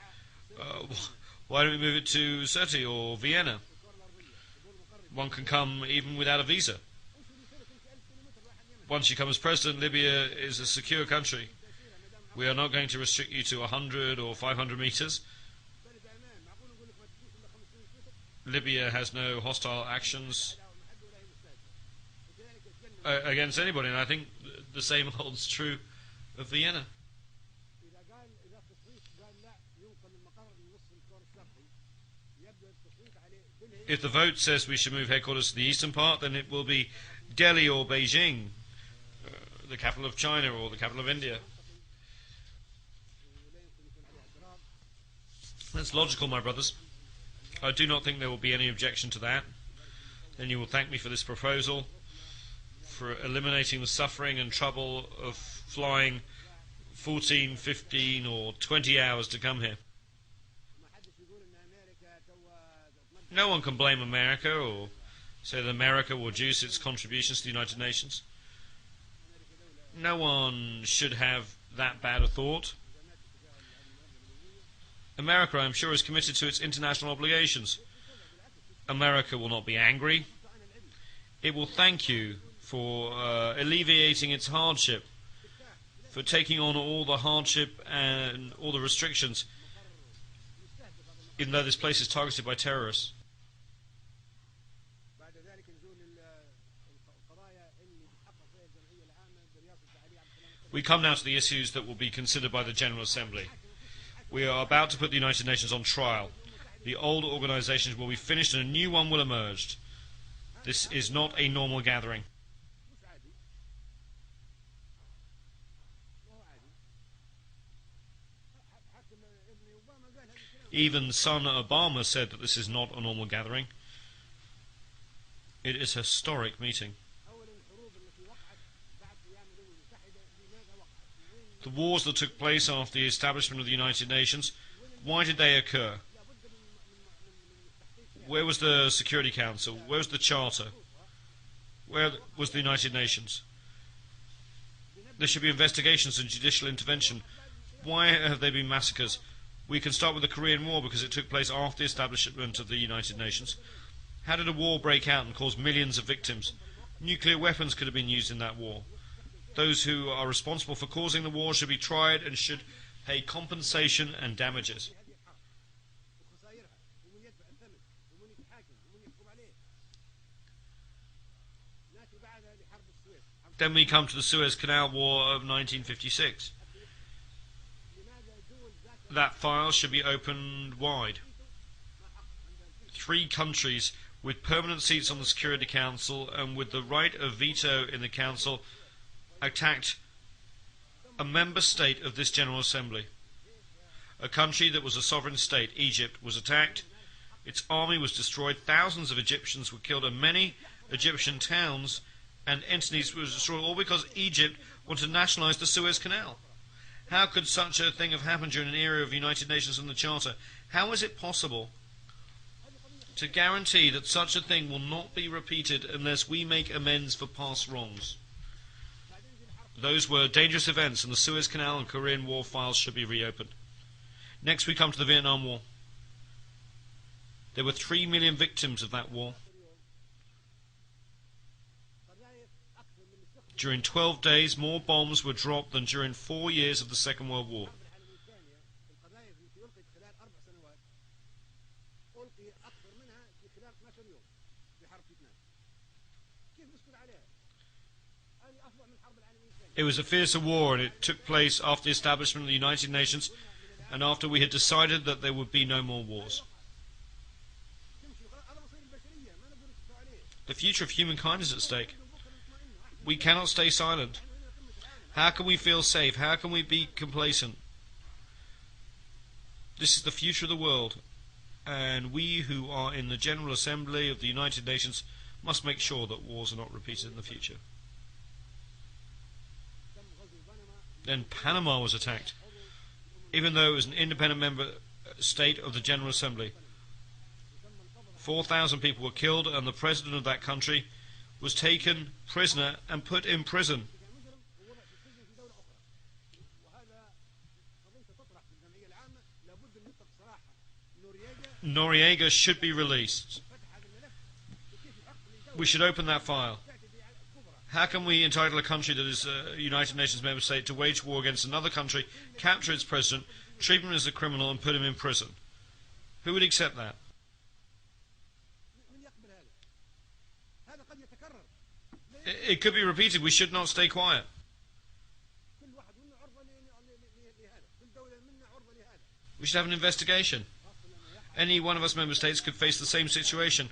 why don't we move it to Sirte or Vienna? One can come even without a visa. Once you come as president, Libya is a secure country. We are not going to restrict you to 100 or 500 meters. Libya has no hostile actions against anybody, and I think the same holds true of Vienna. If the vote says we should move headquarters to the eastern part, then it will be Delhi or Beijing, the capital of China or the capital of India. That's logical, my brothers. I do not think there will be any objection to that. Then you will thank me for this proposal, for eliminating the suffering and trouble of flying 14, 15 or 20 hours to come here. No one can blame America or say that America will reduce its contributions to the United Nations. No one should have that bad a thought. America, I'm sure, is committed to its international obligations. America will not be angry. It will thank you for alleviating its hardship, for taking on all the hardship and all the restrictions, even though this place is targeted by terrorists. We come now to the issues that will be considered by the General Assembly. We are about to put the United Nations on trial. The old organizations will be finished and a new one will emerge. This is not a normal gathering. Even son Obama said that this is not a normal gathering. It is a historic meeting. The wars that took place after the establishment of the United Nations, why did they occur? Where was the Security Council? Where was the Charter? Where was the United Nations? There should be investigations and judicial intervention. Why have there been massacres? We can start with the Korean War because it took place after the establishment of the United Nations. How did a war break out and cause millions of victims? Nuclear weapons could have been used in that war. Those who are responsible for causing the war should be tried and should pay compensation and damages. Then we come to the Suez Canal War of 1956. That file should be opened wide. 3 countries with permanent seats on the Security Council and with the right of veto in the Council attacked a member state of this General Assembly. A country that was a sovereign state, Egypt, was attacked. Its army was destroyed. Thousands of Egyptians were killed and many Egyptian towns and entities were destroyed, all because Egypt wanted to nationalize the Suez Canal. How could such a thing have happened during an era of the United Nations and the Charter? How is it possible to guarantee that such a thing will not be repeated unless we make amends for past wrongs? Those were dangerous events, and the Suez Canal and Korean War files should be reopened. Next we come to the Vietnam War. There were 3 million victims of that war. During 12 days, more bombs were dropped than during 4 years of the Second World War. It was a fiercer war, and it took place after the establishment of the United Nations and after we had decided that there would be no more wars. The future of humankind is at stake. We cannot stay silent. How can we feel safe? How can we be complacent? This is the future of the world, and we who are in the General Assembly of the United Nations must make sure that wars are not repeated in the future. Then Panama was attacked, even though it was an independent member state of the General Assembly. 4,000 people were killed, and the president of that country was taken prisoner and put in prison. Noriega should be released. We should open that file. How can we entitle a country that is a United Nations member state to wage war against another country, capture its president, treat him as a criminal and put him in prison? Who would accept that? It could be repeated. We should not stay quiet. We should have an investigation. Any one of us member states could face the same situation,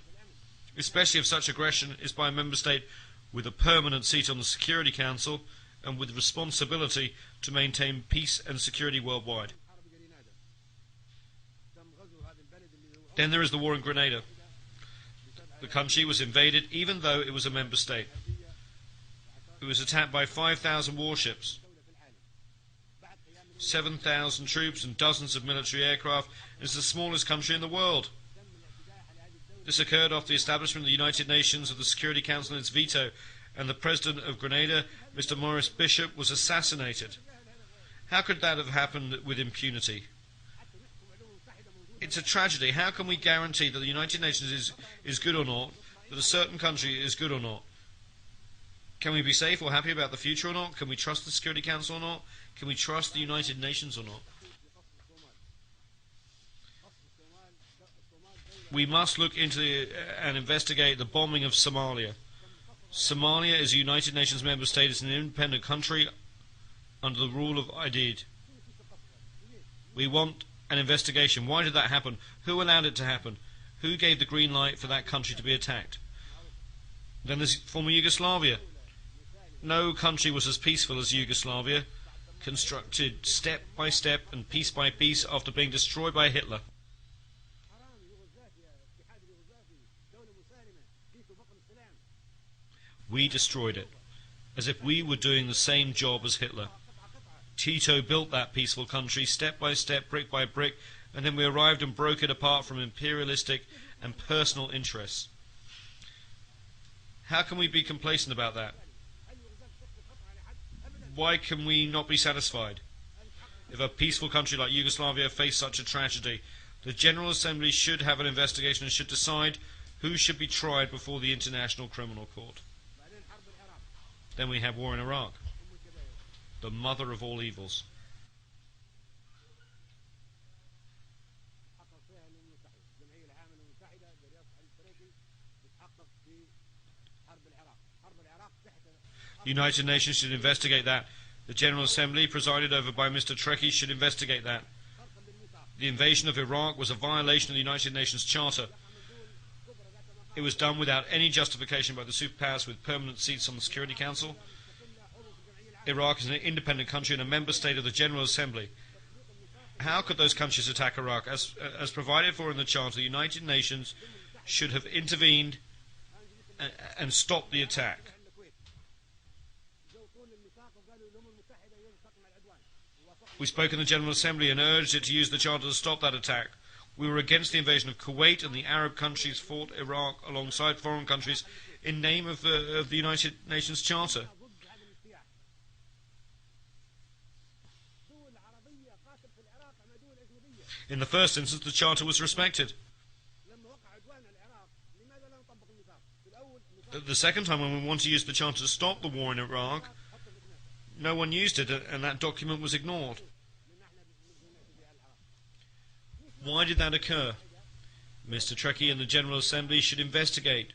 especially if such aggression is by a member state with a permanent seat on the Security Council and with responsibility to maintain peace and security worldwide. Then there is the war in Grenada. The country was invaded even though it was a member state. It was attacked by 5,000 warships, 7,000 troops and dozens of military aircraft. It is the smallest country in the world. This occurred after the establishment of the United Nations, of the Security Council and its veto, and the President of Grenada, Mr. Maurice Bishop, was assassinated. How could that have happened with impunity? It's a tragedy. How can we guarantee that the United Nations is good or not, that a certain country is good or not? Can we be safe or happy about the future or not? Can we trust the Security Council or not? Can we trust the United Nations or not? We must look into and investigate the bombing of Somalia. Somalia is a United Nations member state. It's an independent country under the rule of ITA. We want an investigation. Why did that happen? Who allowed it to happen? Who gave the green light for that country to be attacked? Then there's former Yugoslavia. No country was as peaceful as Yugoslavia, constructed step by step and piece by piece after being destroyed by Hitler. We destroyed it. as if we were doing the same job as Hitler. Tito built that peaceful country step by step, brick by brick, and then we arrived and broke it apart from imperialistic and personal interests. How can we be complacent about that? Why can we not be satisfied? If a peaceful country like Yugoslavia faced such a tragedy, the General Assembly should have an investigation and should decide who should be tried before the International Criminal Court. Then we have war in Iraq, the mother of all evils. The United Nations should investigate that. The General Assembly, presided over by Mr. Trekkie, should investigate that. The invasion of Iraq was a violation of the United Nations Charter. It was done without any justification by the superpowers with permanent seats on the Security Council. Iraq is an independent country and a member state of the General Assembly. How could those countries attack Iraq? As provided for in the Charter, the United Nations should have intervened and stopped the attack. We spoke in the General Assembly and urged it to use the Charter to stop that attack. We were against the invasion of Kuwait, and the Arab countries fought Iraq alongside foreign countries in name of the United Nations Charter. In the first instance, the Charter was respected. The second time, when we wanted to use the Charter to stop the war in Iraq, no one used it, and that document was ignored. Why did that occur? Mr. Trekkie and the General Assembly should investigate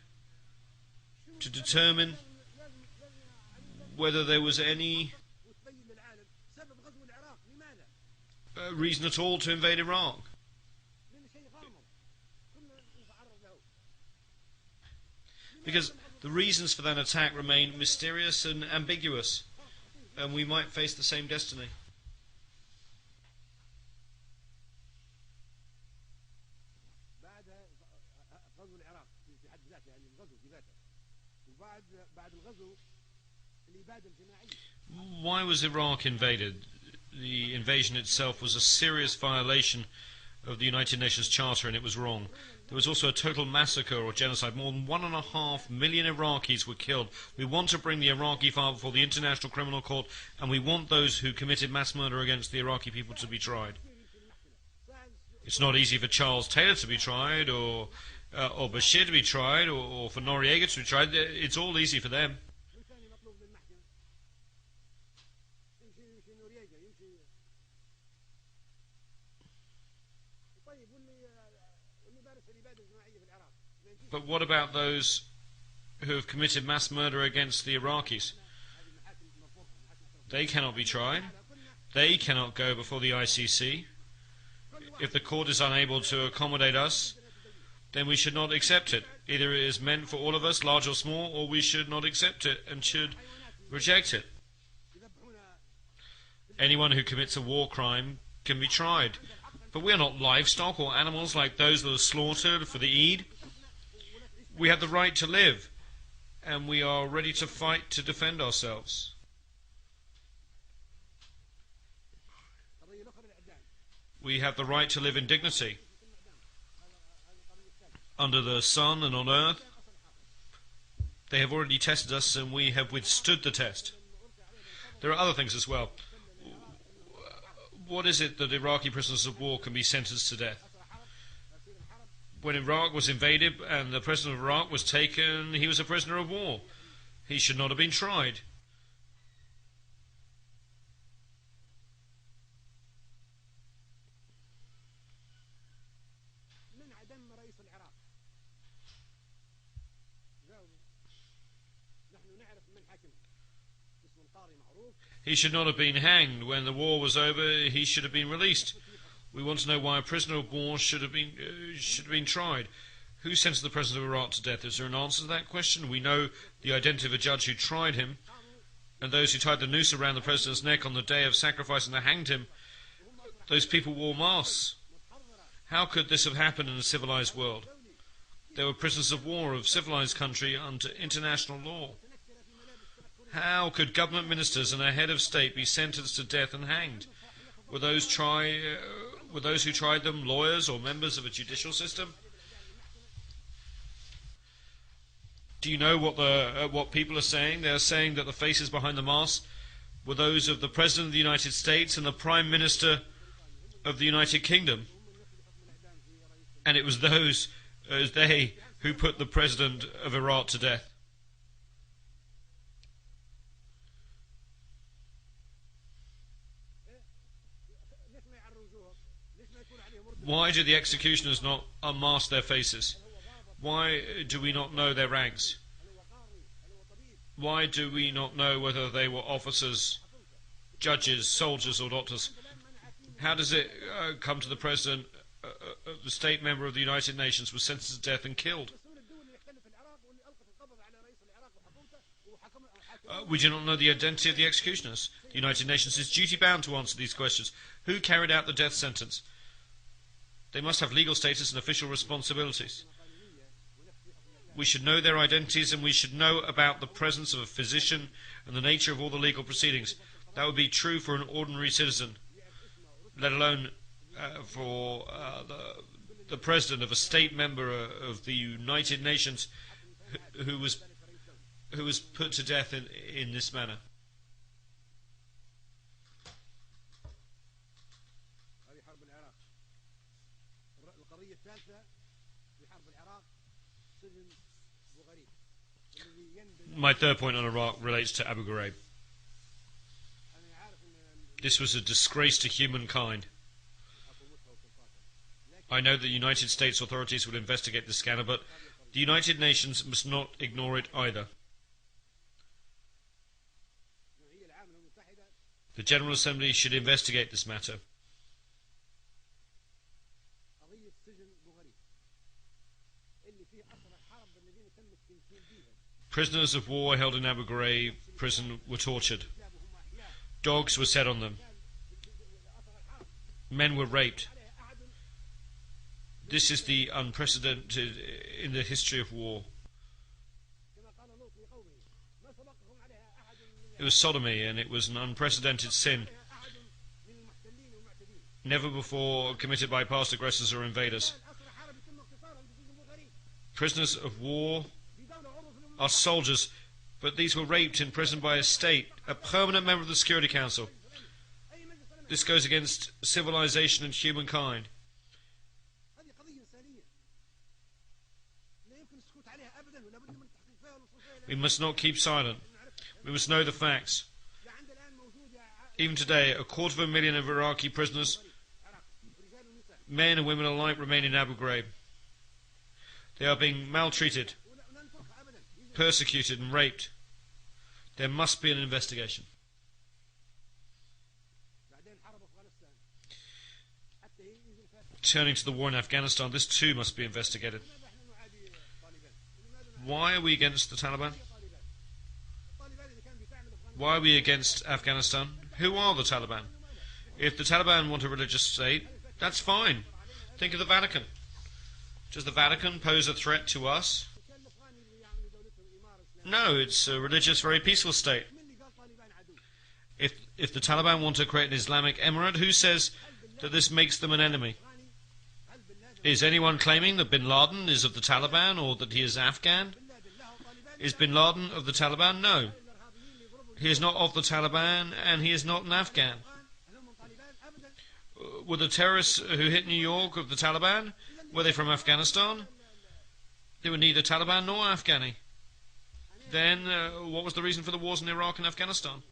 to determine whether there was any reason at all to invade Iraq. Because the reasons for that attack remain mysterious and ambiguous, and we might face the same destiny. Why was Iraq invaded? The invasion itself was a serious violation of the United Nations Charter, and it was wrong. There was also a total massacre or genocide. More than 1.5 million Iraqis were killed. We want to bring the Iraqi file before the International Criminal Court, and we want those who committed mass murder against the Iraqi people to be tried. It's not easy for Charles Taylor to be tried, or Bashir to be tried, or for Noriega to be tried. It's all easy for them. But what about those who have committed mass murder against the Iraqis? They cannot be tried. They cannot go before the ICC. If the court is unable to accommodate us, then we should not accept it. Either it is meant for all of us, large or small, or we should not accept it and should reject it. Anyone who commits a war crime can be tried. But we are not livestock or animals like those that are slaughtered for the Eid. We have the right to live, and we are ready to fight to defend ourselves. We have the right to live in dignity, under the sun and on earth. They have already tested us, and we have withstood the test. There are other things as well. What is it that Iraqi prisoners of war can be sentenced to death? When Iraq was invaded and the president of Iraq was taken, he was a prisoner of war. He should not have been tried. He should not have been hanged. When the war was over, he should have been released. We want to know why a prisoner of war should have been tried. Who sentenced the president of Iraq to death? Is there an answer to that question? We know the identity of a judge who tried him, and those who tied the noose around the president's neck on the day of sacrifice and hanged him. Those people wore masks. How could this have happened in a civilized world? They were prisoners of war of civilized country under international law. How could government ministers and a head of state be sentenced to death and hanged? Were those who tried them lawyers or members of a judicial system? Do you know what people are saying? They are saying that the faces behind the masks were those of the President of the United States and the Prime Minister of the United Kingdom. And it was they who put the President of Iraq to death. Why do the executioners not unmask their faces? Why do we not know their ranks? Why do we not know whether they were officers, judges, soldiers or doctors? How does it come to the President, the state member of the United Nations, was sentenced to death and killed? We do not know the identity of the executioners. The United Nations is duty-bound to answer these questions. Who carried out the death sentence? They must have legal status and official responsibilities. We should know their identities, and we should know about the presence of a physician and the nature of all the legal proceedings. That would be true for an ordinary citizen, let alone for the president of a state member of the United Nations who was put to death in this manner. My third point on Iraq relates to Abu Ghraib. This was a disgrace to humankind. I know that the United States authorities will investigate the scandal, but the United Nations must not ignore it either. The General Assembly should investigate this matter. Prisoners of war held in Abu Ghraib prison were tortured. Dogs were set on them. Men were raped. This is the unprecedented in the history of war. It was sodomy, and it was an unprecedented sin, never before committed by past aggressors or invaders. Prisoners of war are soldiers, but these were raped in prison by a state, a permanent member of the Security Council. This goes against civilization and humankind. We must not keep silent. We must know the facts. Even today, 250,000 of Iraqi prisoners, men and women alike, remain in Abu Ghraib. They are being maltreated, persecuted and raped. There must be an investigation. Turning to the war in Afghanistan, this too must be investigated. Why are we against the Taliban? Why are we against Afghanistan? Who are the Taliban? If the Taliban want a religious state, that's fine. Think of the Vatican. Does the Vatican pose a threat to us? No, it's a religious, very peaceful state. If the Taliban want to create an Islamic emirate, who says that this makes them an enemy? Is anyone claiming that bin Laden is of the Taliban or that he is Afghan? Is bin Laden of the Taliban? No. He is not of the Taliban and he is not an Afghan. Were the terrorists who hit New York of the Taliban? Were they from Afghanistan? They were neither Taliban nor Afghani. Then, what was the reason for the wars in Iraq and Afghanistan?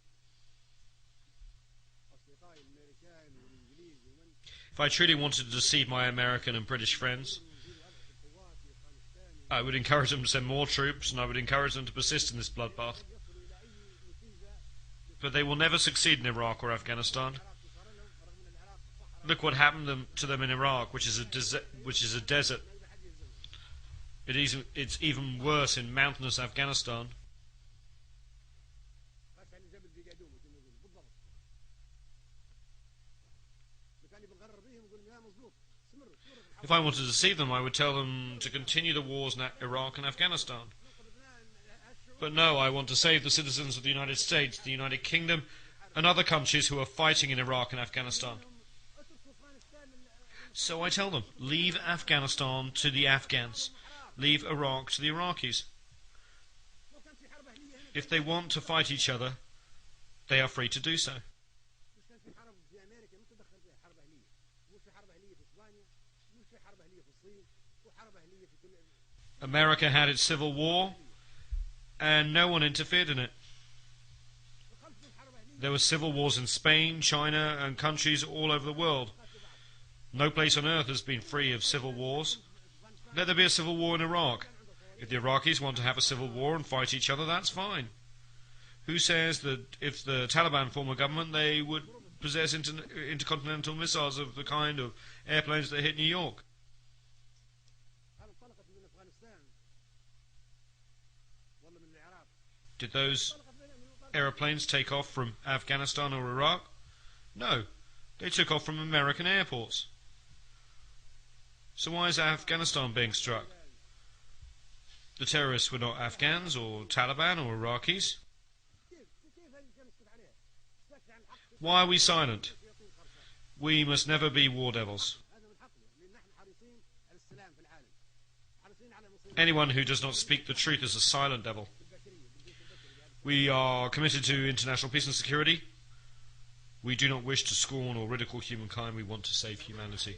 If I truly wanted to deceive my American and British friends, I would encourage them to send more troops, and I would encourage them to persist in this bloodbath. But they will never succeed in Iraq or Afghanistan. Look what happened to them in Iraq, which is a desert. It's even worse in mountainous Afghanistan. If I wanted to deceive them, I would tell them to continue the wars in Iraq and Afghanistan. But no, I want to save the citizens of the United States, the United Kingdom, and other countries who are fighting in Iraq and Afghanistan. So I tell them, leave Afghanistan to the Afghans. Leave Iraq to the Iraqis. If they want to fight each other, they are free to do so. America had its civil war, and no one interfered in it. There were civil wars in Spain, China, and countries all over the world. No place on earth has been free of civil wars. Let there be a civil war in Iraq. If the Iraqis want to have a civil war and fight each other, that's fine. Who says that if the Taliban form a government, they would possess intercontinental missiles of the kind of airplanes that hit New York? Did those aeroplanes take off from Afghanistan or Iraq? No, they took off from American airports. So why is Afghanistan being struck? The terrorists were not Afghans or Taliban or Iraqis. Why are we silent? We must never be war devils. Anyone who does not speak the truth is a silent devil. We are committed to international peace and security. We do not wish to scorn or ridicule humankind. We want to save humanity.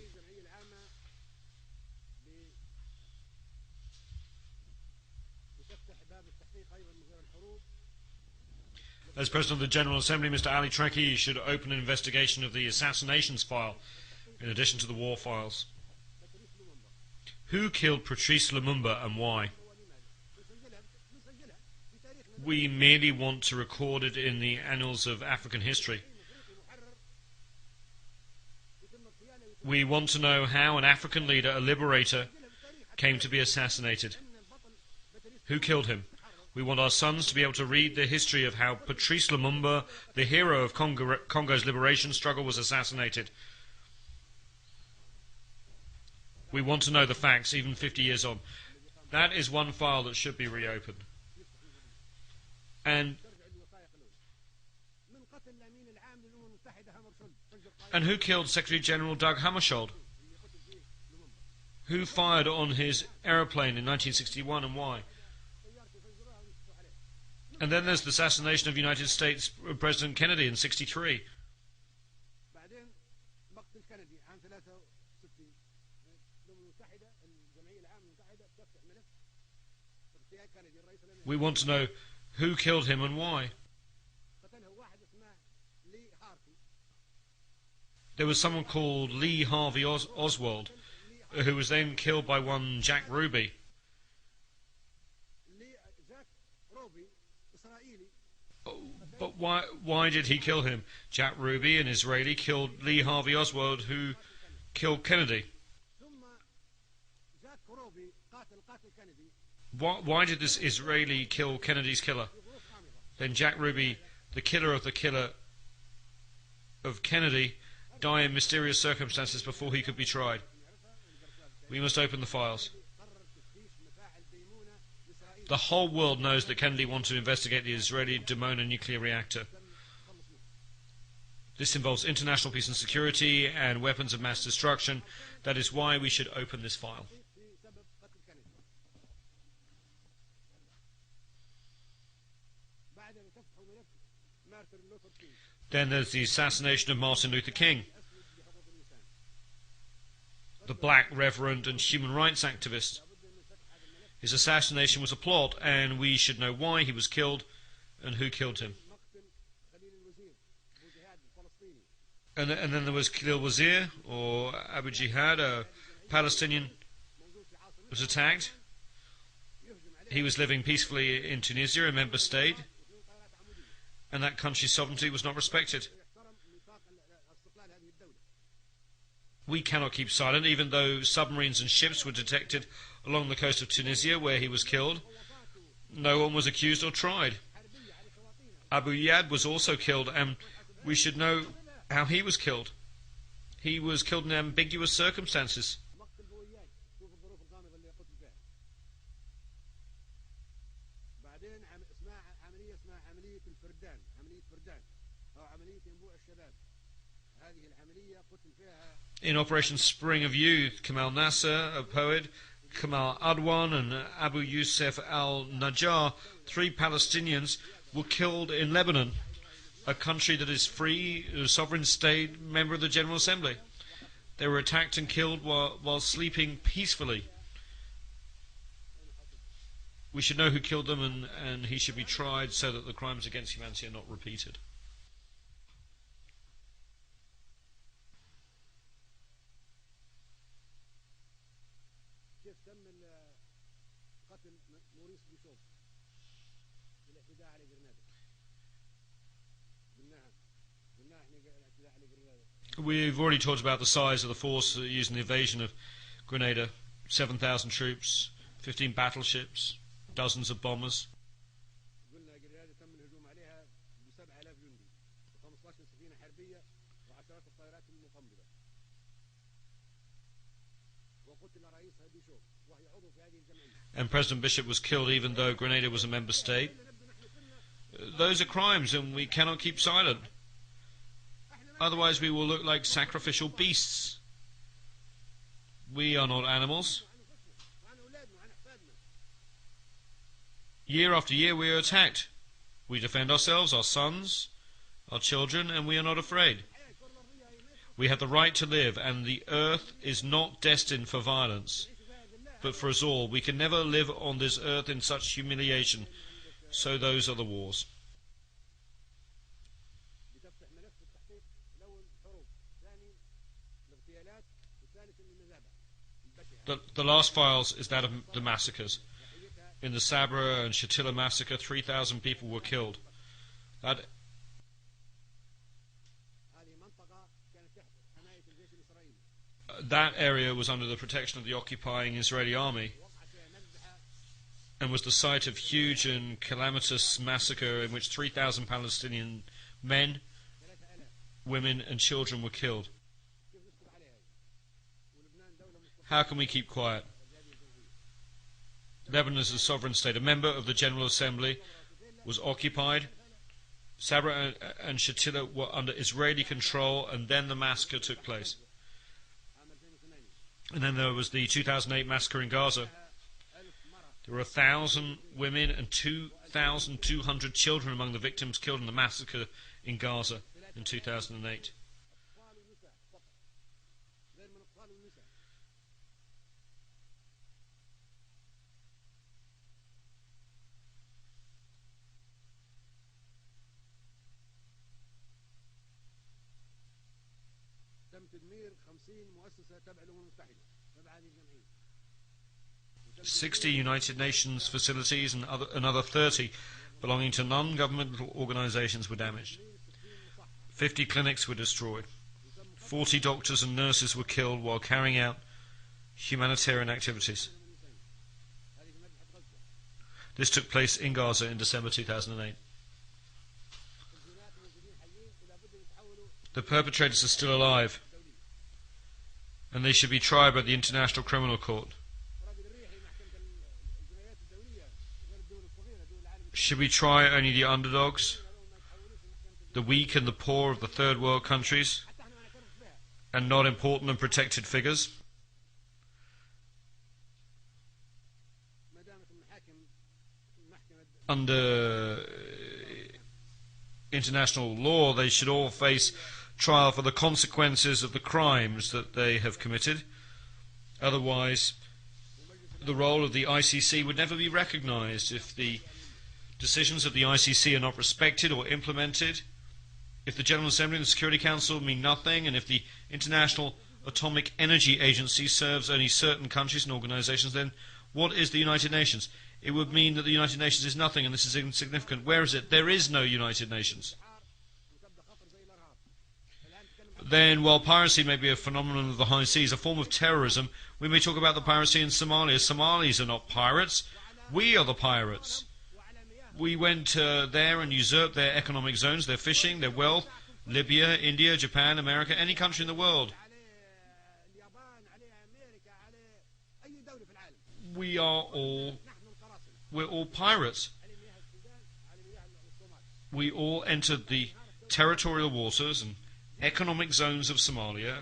As President of the General Assembly, Mr. Ali Trekkie should open an investigation of the assassinations file, in addition to the war files. Who killed Patrice Lumumba and why? We merely want to record it in the annals of African history. We want to know how an African leader, a liberator, came to be assassinated. Who killed him? We want our sons to be able to read the history of how Patrice Lumumba, the hero of Congo's liberation struggle, was assassinated. We want to know the facts, even 50 years on. That is one file that should be reopened. And who killed Secretary General Doug Hammarskjöld? Who fired on his aeroplane in 1961 and why? And then there's the assassination of United States President Kennedy in 1963. We want to know who killed him and why. There was someone called Lee Harvey Oswald, who was then killed by one Jack Ruby. But why did he kill him? Jack Ruby, an Israeli, killed Lee Harvey Oswald, who killed Kennedy. Why did this Israeli kill Kennedy's killer? Then Jack Ruby, the killer of Kennedy, died in mysterious circumstances before he could be tried. We must open the files. The whole world knows that Kennedy wanted to investigate the Israeli Dimona nuclear reactor. This involves international peace and security and weapons of mass destruction. That is why we should open this file. Then there's the assassination of Martin Luther King, the black reverend and human rights activist. His assassination was a plot, and we should know why he was killed and who killed him. And then there was Khalil Wazir, or Abu Jihad, a Palestinian, was attacked. He was living peacefully in Tunisia, a member state, and that country's sovereignty was not respected. We cannot keep silent, even though submarines and ships were detected along the coast of Tunisia where he was killed. No one was accused or tried. Abu Yad was also killed, and we should know how he was killed. He was killed in ambiguous circumstances. In Operation Spring of Youth, Kamal Nasser, a poet, Kamal Adwan and Abu Yusuf al-Najjar, 3 Palestinians, were killed in Lebanon, a country that is free, a sovereign state, member of the General Assembly. They were attacked and killed while sleeping peacefully. We should know who killed them, and he should be tried so that the crimes against humanity are not repeated. We've already talked about the size of the force used in the invasion of Grenada. 7,000 troops, 15 battleships, dozens of bombers. And President Bishop was killed even though Grenada was a member state. Those are crimes, and we cannot keep silent. Otherwise we will look like sacrificial beasts. We are not animals. Year after year we are attacked. We defend ourselves, our sons, our children, and we are not afraid. We have the right to live, and the earth is not destined for violence, but for us all. We can never live on this earth in such humiliation. So those are the wars. The last files is that of the massacres. In the Sabra and Shatila massacre, 3,000 people were killed. That area was under the protection of the occupying Israeli army and was the site of huge and calamitous massacre in which 3,000 Palestinian men, women and children were killed. How can we keep quiet? Lebanon is a sovereign state. A member of the General Assembly was occupied. Sabra and Shatila were under Israeli control, and then the massacre took place. And then there was the 2008 massacre in Gaza. There were 1,000 women and 2,200 children among the victims killed in the massacre in Gaza in 2008. تم تدمير 50 مؤسسة تبع الأمم المتحدة تبع هذه الجمعية. 60 United Nations facilities and another 30 belonging to non-governmental organizations were damaged. 50 clinics were destroyed. 40 doctors and nurses were killed while carrying out humanitarian activities. This took place in Gaza in December 2008. The perpetrators are still alive, and they should be tried by the International Criminal Court. Should we try only the underdogs, the weak and the poor of the third world countries, and not important and protected figures? Under international law, they should all face trial for the consequences of the crimes that they have committed. Otherwise, the role of the ICC would never be recognized. If the decisions of the ICC are not respected or implemented, if the General Assembly and the Security Council mean nothing, and if the International Atomic Energy Agency serves only certain countries and organizations, then what is the United Nations? It would mean that the United Nations is nothing, and this is insignificant. Where is it? There is no United Nations. Then, while piracy may be a phenomenon of the high seas, a form of terrorism, we may talk about the piracy in Somalia. Somalis are not pirates. We are the pirates. We went there and usurped their economic zones, their fishing, their wealth. Libya, India, Japan, America, any country in the world. We're all pirates. we all entered the territorial waters and economic zones of Somalia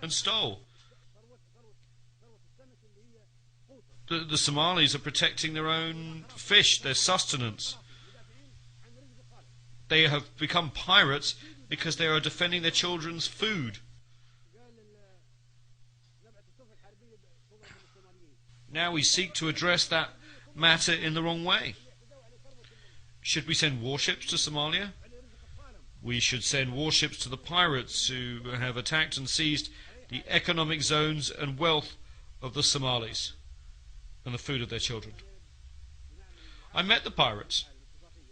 and stole. The Somalis are protecting their own fish, their sustenance. They have become pirates because they are defending their children's food. Now we seek to address that matter in the wrong way. Should we send warships to Somalia? We should send warships to the pirates who have attacked and seized the economic zones and wealth of the Somalis and the food of their children. I met the pirates,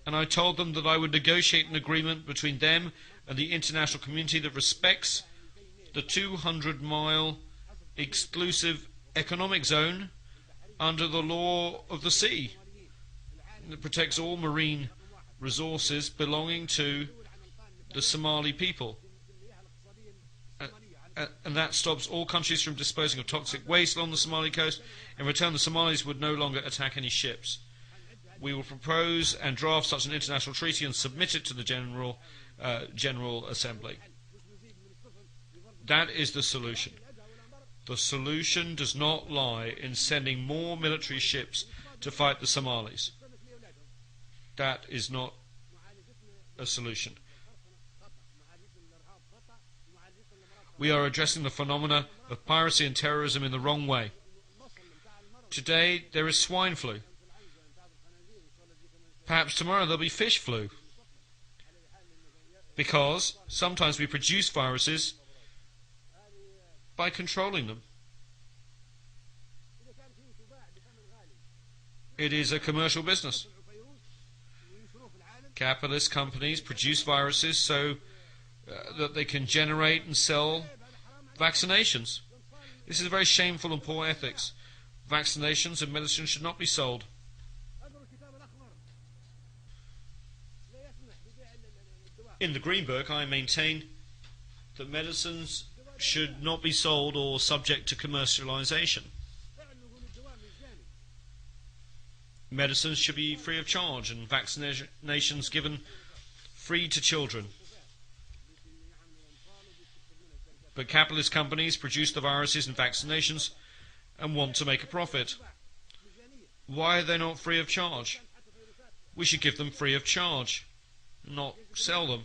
and I told them that I would negotiate an agreement between them and the international community that respects the 200-mile exclusive economic zone under the law of the sea. It protects all marine resources belonging to the Somali people. And that stops all countries from disposing of toxic waste along the Somali coast. In return, the Somalis would no longer attack any ships. We will propose and draft such an international treaty and submit it to the General Assembly. That is the solution. The solution does not lie in sending more military ships to fight the Somalis. That is not a solution. We are addressing the phenomena of piracy and terrorism in the wrong way. Today there is swine flu. Perhaps tomorrow there'll be fish flu. Because sometimes we produce viruses by controlling them. It is a commercial business. Capitalist companies produce viruses so that they can generate and sell vaccinations. This is very shameful and poor ethics. Vaccinations and medicine should not be sold. In the Green Book, I maintain that medicines should not be sold or subject to commercialization. Medicines should be free of charge and vaccinations given free to children. But capitalist companies produce the viruses and vaccinations and want to make a profit. Why are they not free of charge? We should give them free of charge, not sell them.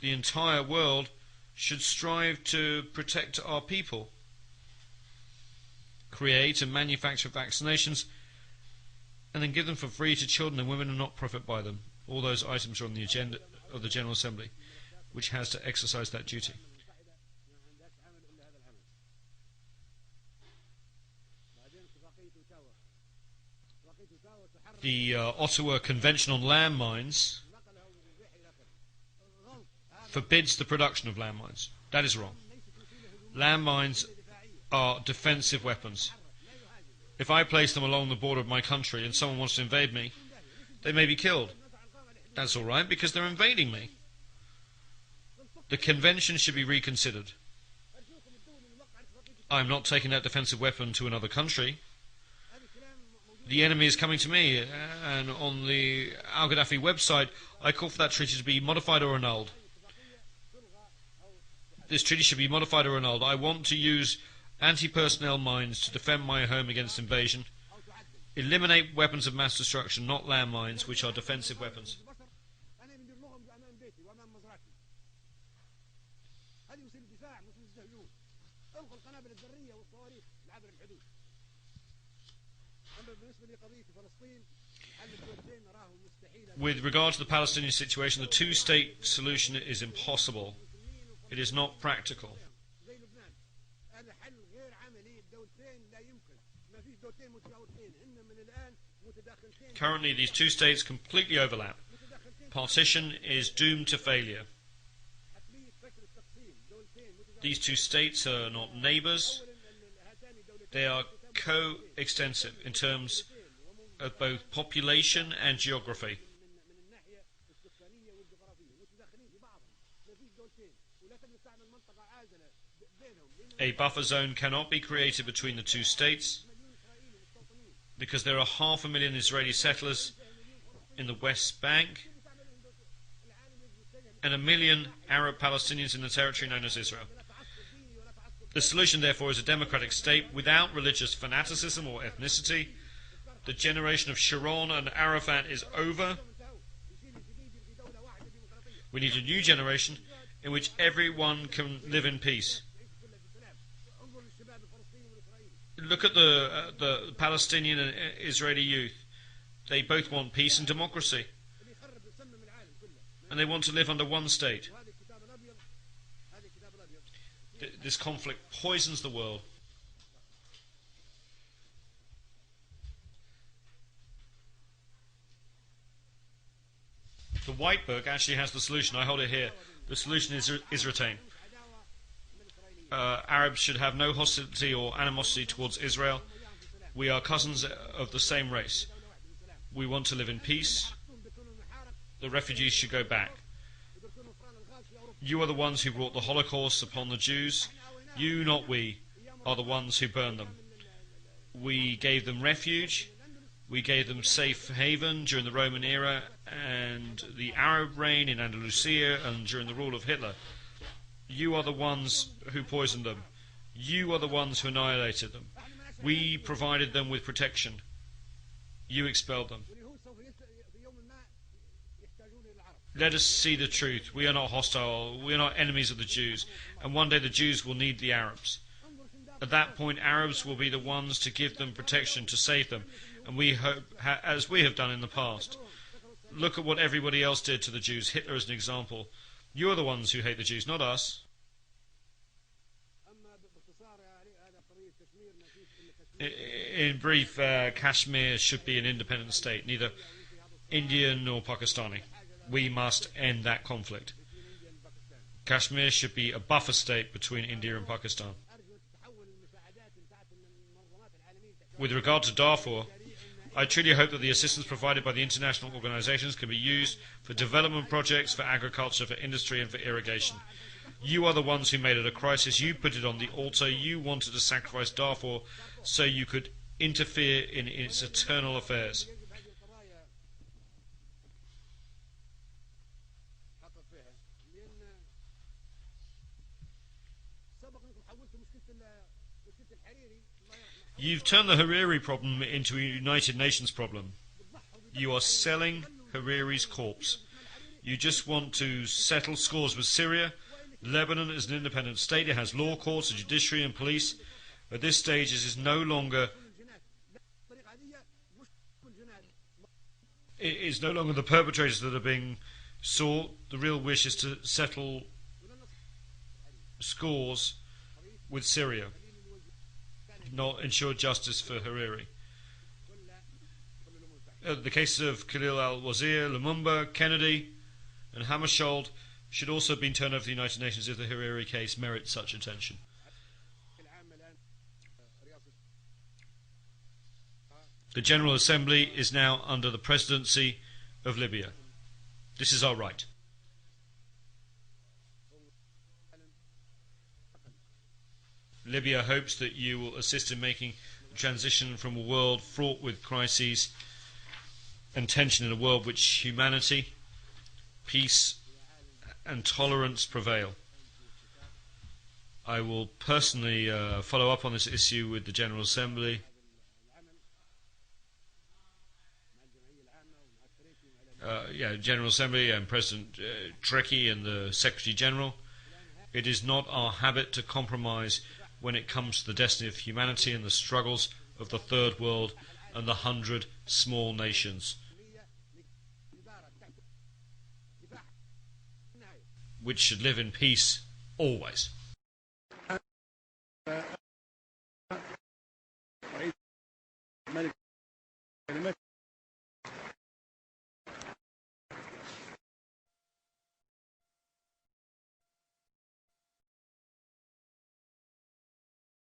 The entire world should strive to protect our people, create and manufacture vaccinations, and then give them for free to children and women and not profit by them. All those items are on the agenda of the General Assembly, which has to exercise that duty. The Ottawa Convention on Landmines forbids the production of landmines. That is wrong. Landmines are defensive weapons. If I place them along the border of my country and someone wants to invade me, they may be killed. That's all right, because they're invading me. The convention should be reconsidered. I'm not taking that defensive weapon to another country. The enemy is coming to me, and on the Gaddafi website, I call for that treaty to be modified or annulled. This treaty should be modified or annulled. I want to use anti-personnel mines to defend my home against invasion. Eliminate weapons of mass destruction, not landmines, which are defensive weapons. With regard to the Palestinian situation, the two-state solution is impossible. It is not practical. Currently, these two states completely overlap. Partition is doomed to failure. These two states are not neighbours. They are co-extensive in terms of both population and geography. A buffer zone cannot be created between the two states. because there are 500,000 Israeli settlers in the West Bank and 1 million Arab Palestinians in the territory known as Israel. The solution, therefore, is a democratic state without religious fanaticism or ethnicity. The generation of Sharon and Arafat is over. We need a new generation in which everyone can live in peace. Look at the Palestinian and Israeli youth. They both want peace and democracy. And they want to live under one state. This conflict poisons the world. The White Book actually has the solution. I hold it here. The solution is retained. Arabs should have no hostility or animosity towards Israel. We are cousins of the same race. We want to live in peace. The refugees should go back. You are the ones who brought the Holocaust upon the Jews. You, not we, are the ones who burned them. We gave them refuge. We gave them safe haven during the Roman era and the Arab reign in Andalusia and during the rule of Hitler. You are the ones who poisoned them. You are the ones who annihilated them. We provided them with protection. You expelled them. Let us see the truth. We are not hostile. We are not enemies of the Jews. And one day the Jews will need the Arabs. At that point, Arabs will be the ones to give them protection, to save them. And we hope, as we have done in the past. Look at what everybody else did to the Jews. Hitler is an example. You are the ones who hate the Jews, not us. In brief, Kashmir should be an independent state, neither Indian nor Pakistani. We must end that conflict. Kashmir should be a buffer state between India and Pakistan. With regard to Darfur, I truly hope that the assistance provided by the international organisations can be used for development projects, for agriculture, for industry and for irrigation. You are the ones who made it a crisis. You put it on the altar. You wanted to sacrifice Darfur so you could interfere in its eternal affairs. You've turned the Hariri problem into a United Nations problem. You are selling Hariri's corpse. You just want to settle scores with Syria. Lebanon is an independent state. It has law courts, a judiciary and police. At this stage, it is no longer the perpetrators that are being sought. The real wish is to settle scores with Syria, not ensure justice for Hariri. The cases of Khalil al-Wazir, Lumumba, Kennedy and Hammarskjöld should also have been turned over to the United Nations if the Hariri case merits such attention. The General Assembly is now under the presidency of Libya. This is our right. Libya hopes that you will assist in making the transition from a world fraught with crises and tension in a world which humanity, peace and tolerance prevail. I will personally follow up on this issue with the General Assembly. General Assembly and President Trekkie and the Secretary General. It is not our habit to compromise when it comes to the destiny of humanity and the struggles of the Third World and the 100 small nations, which should live in peace always.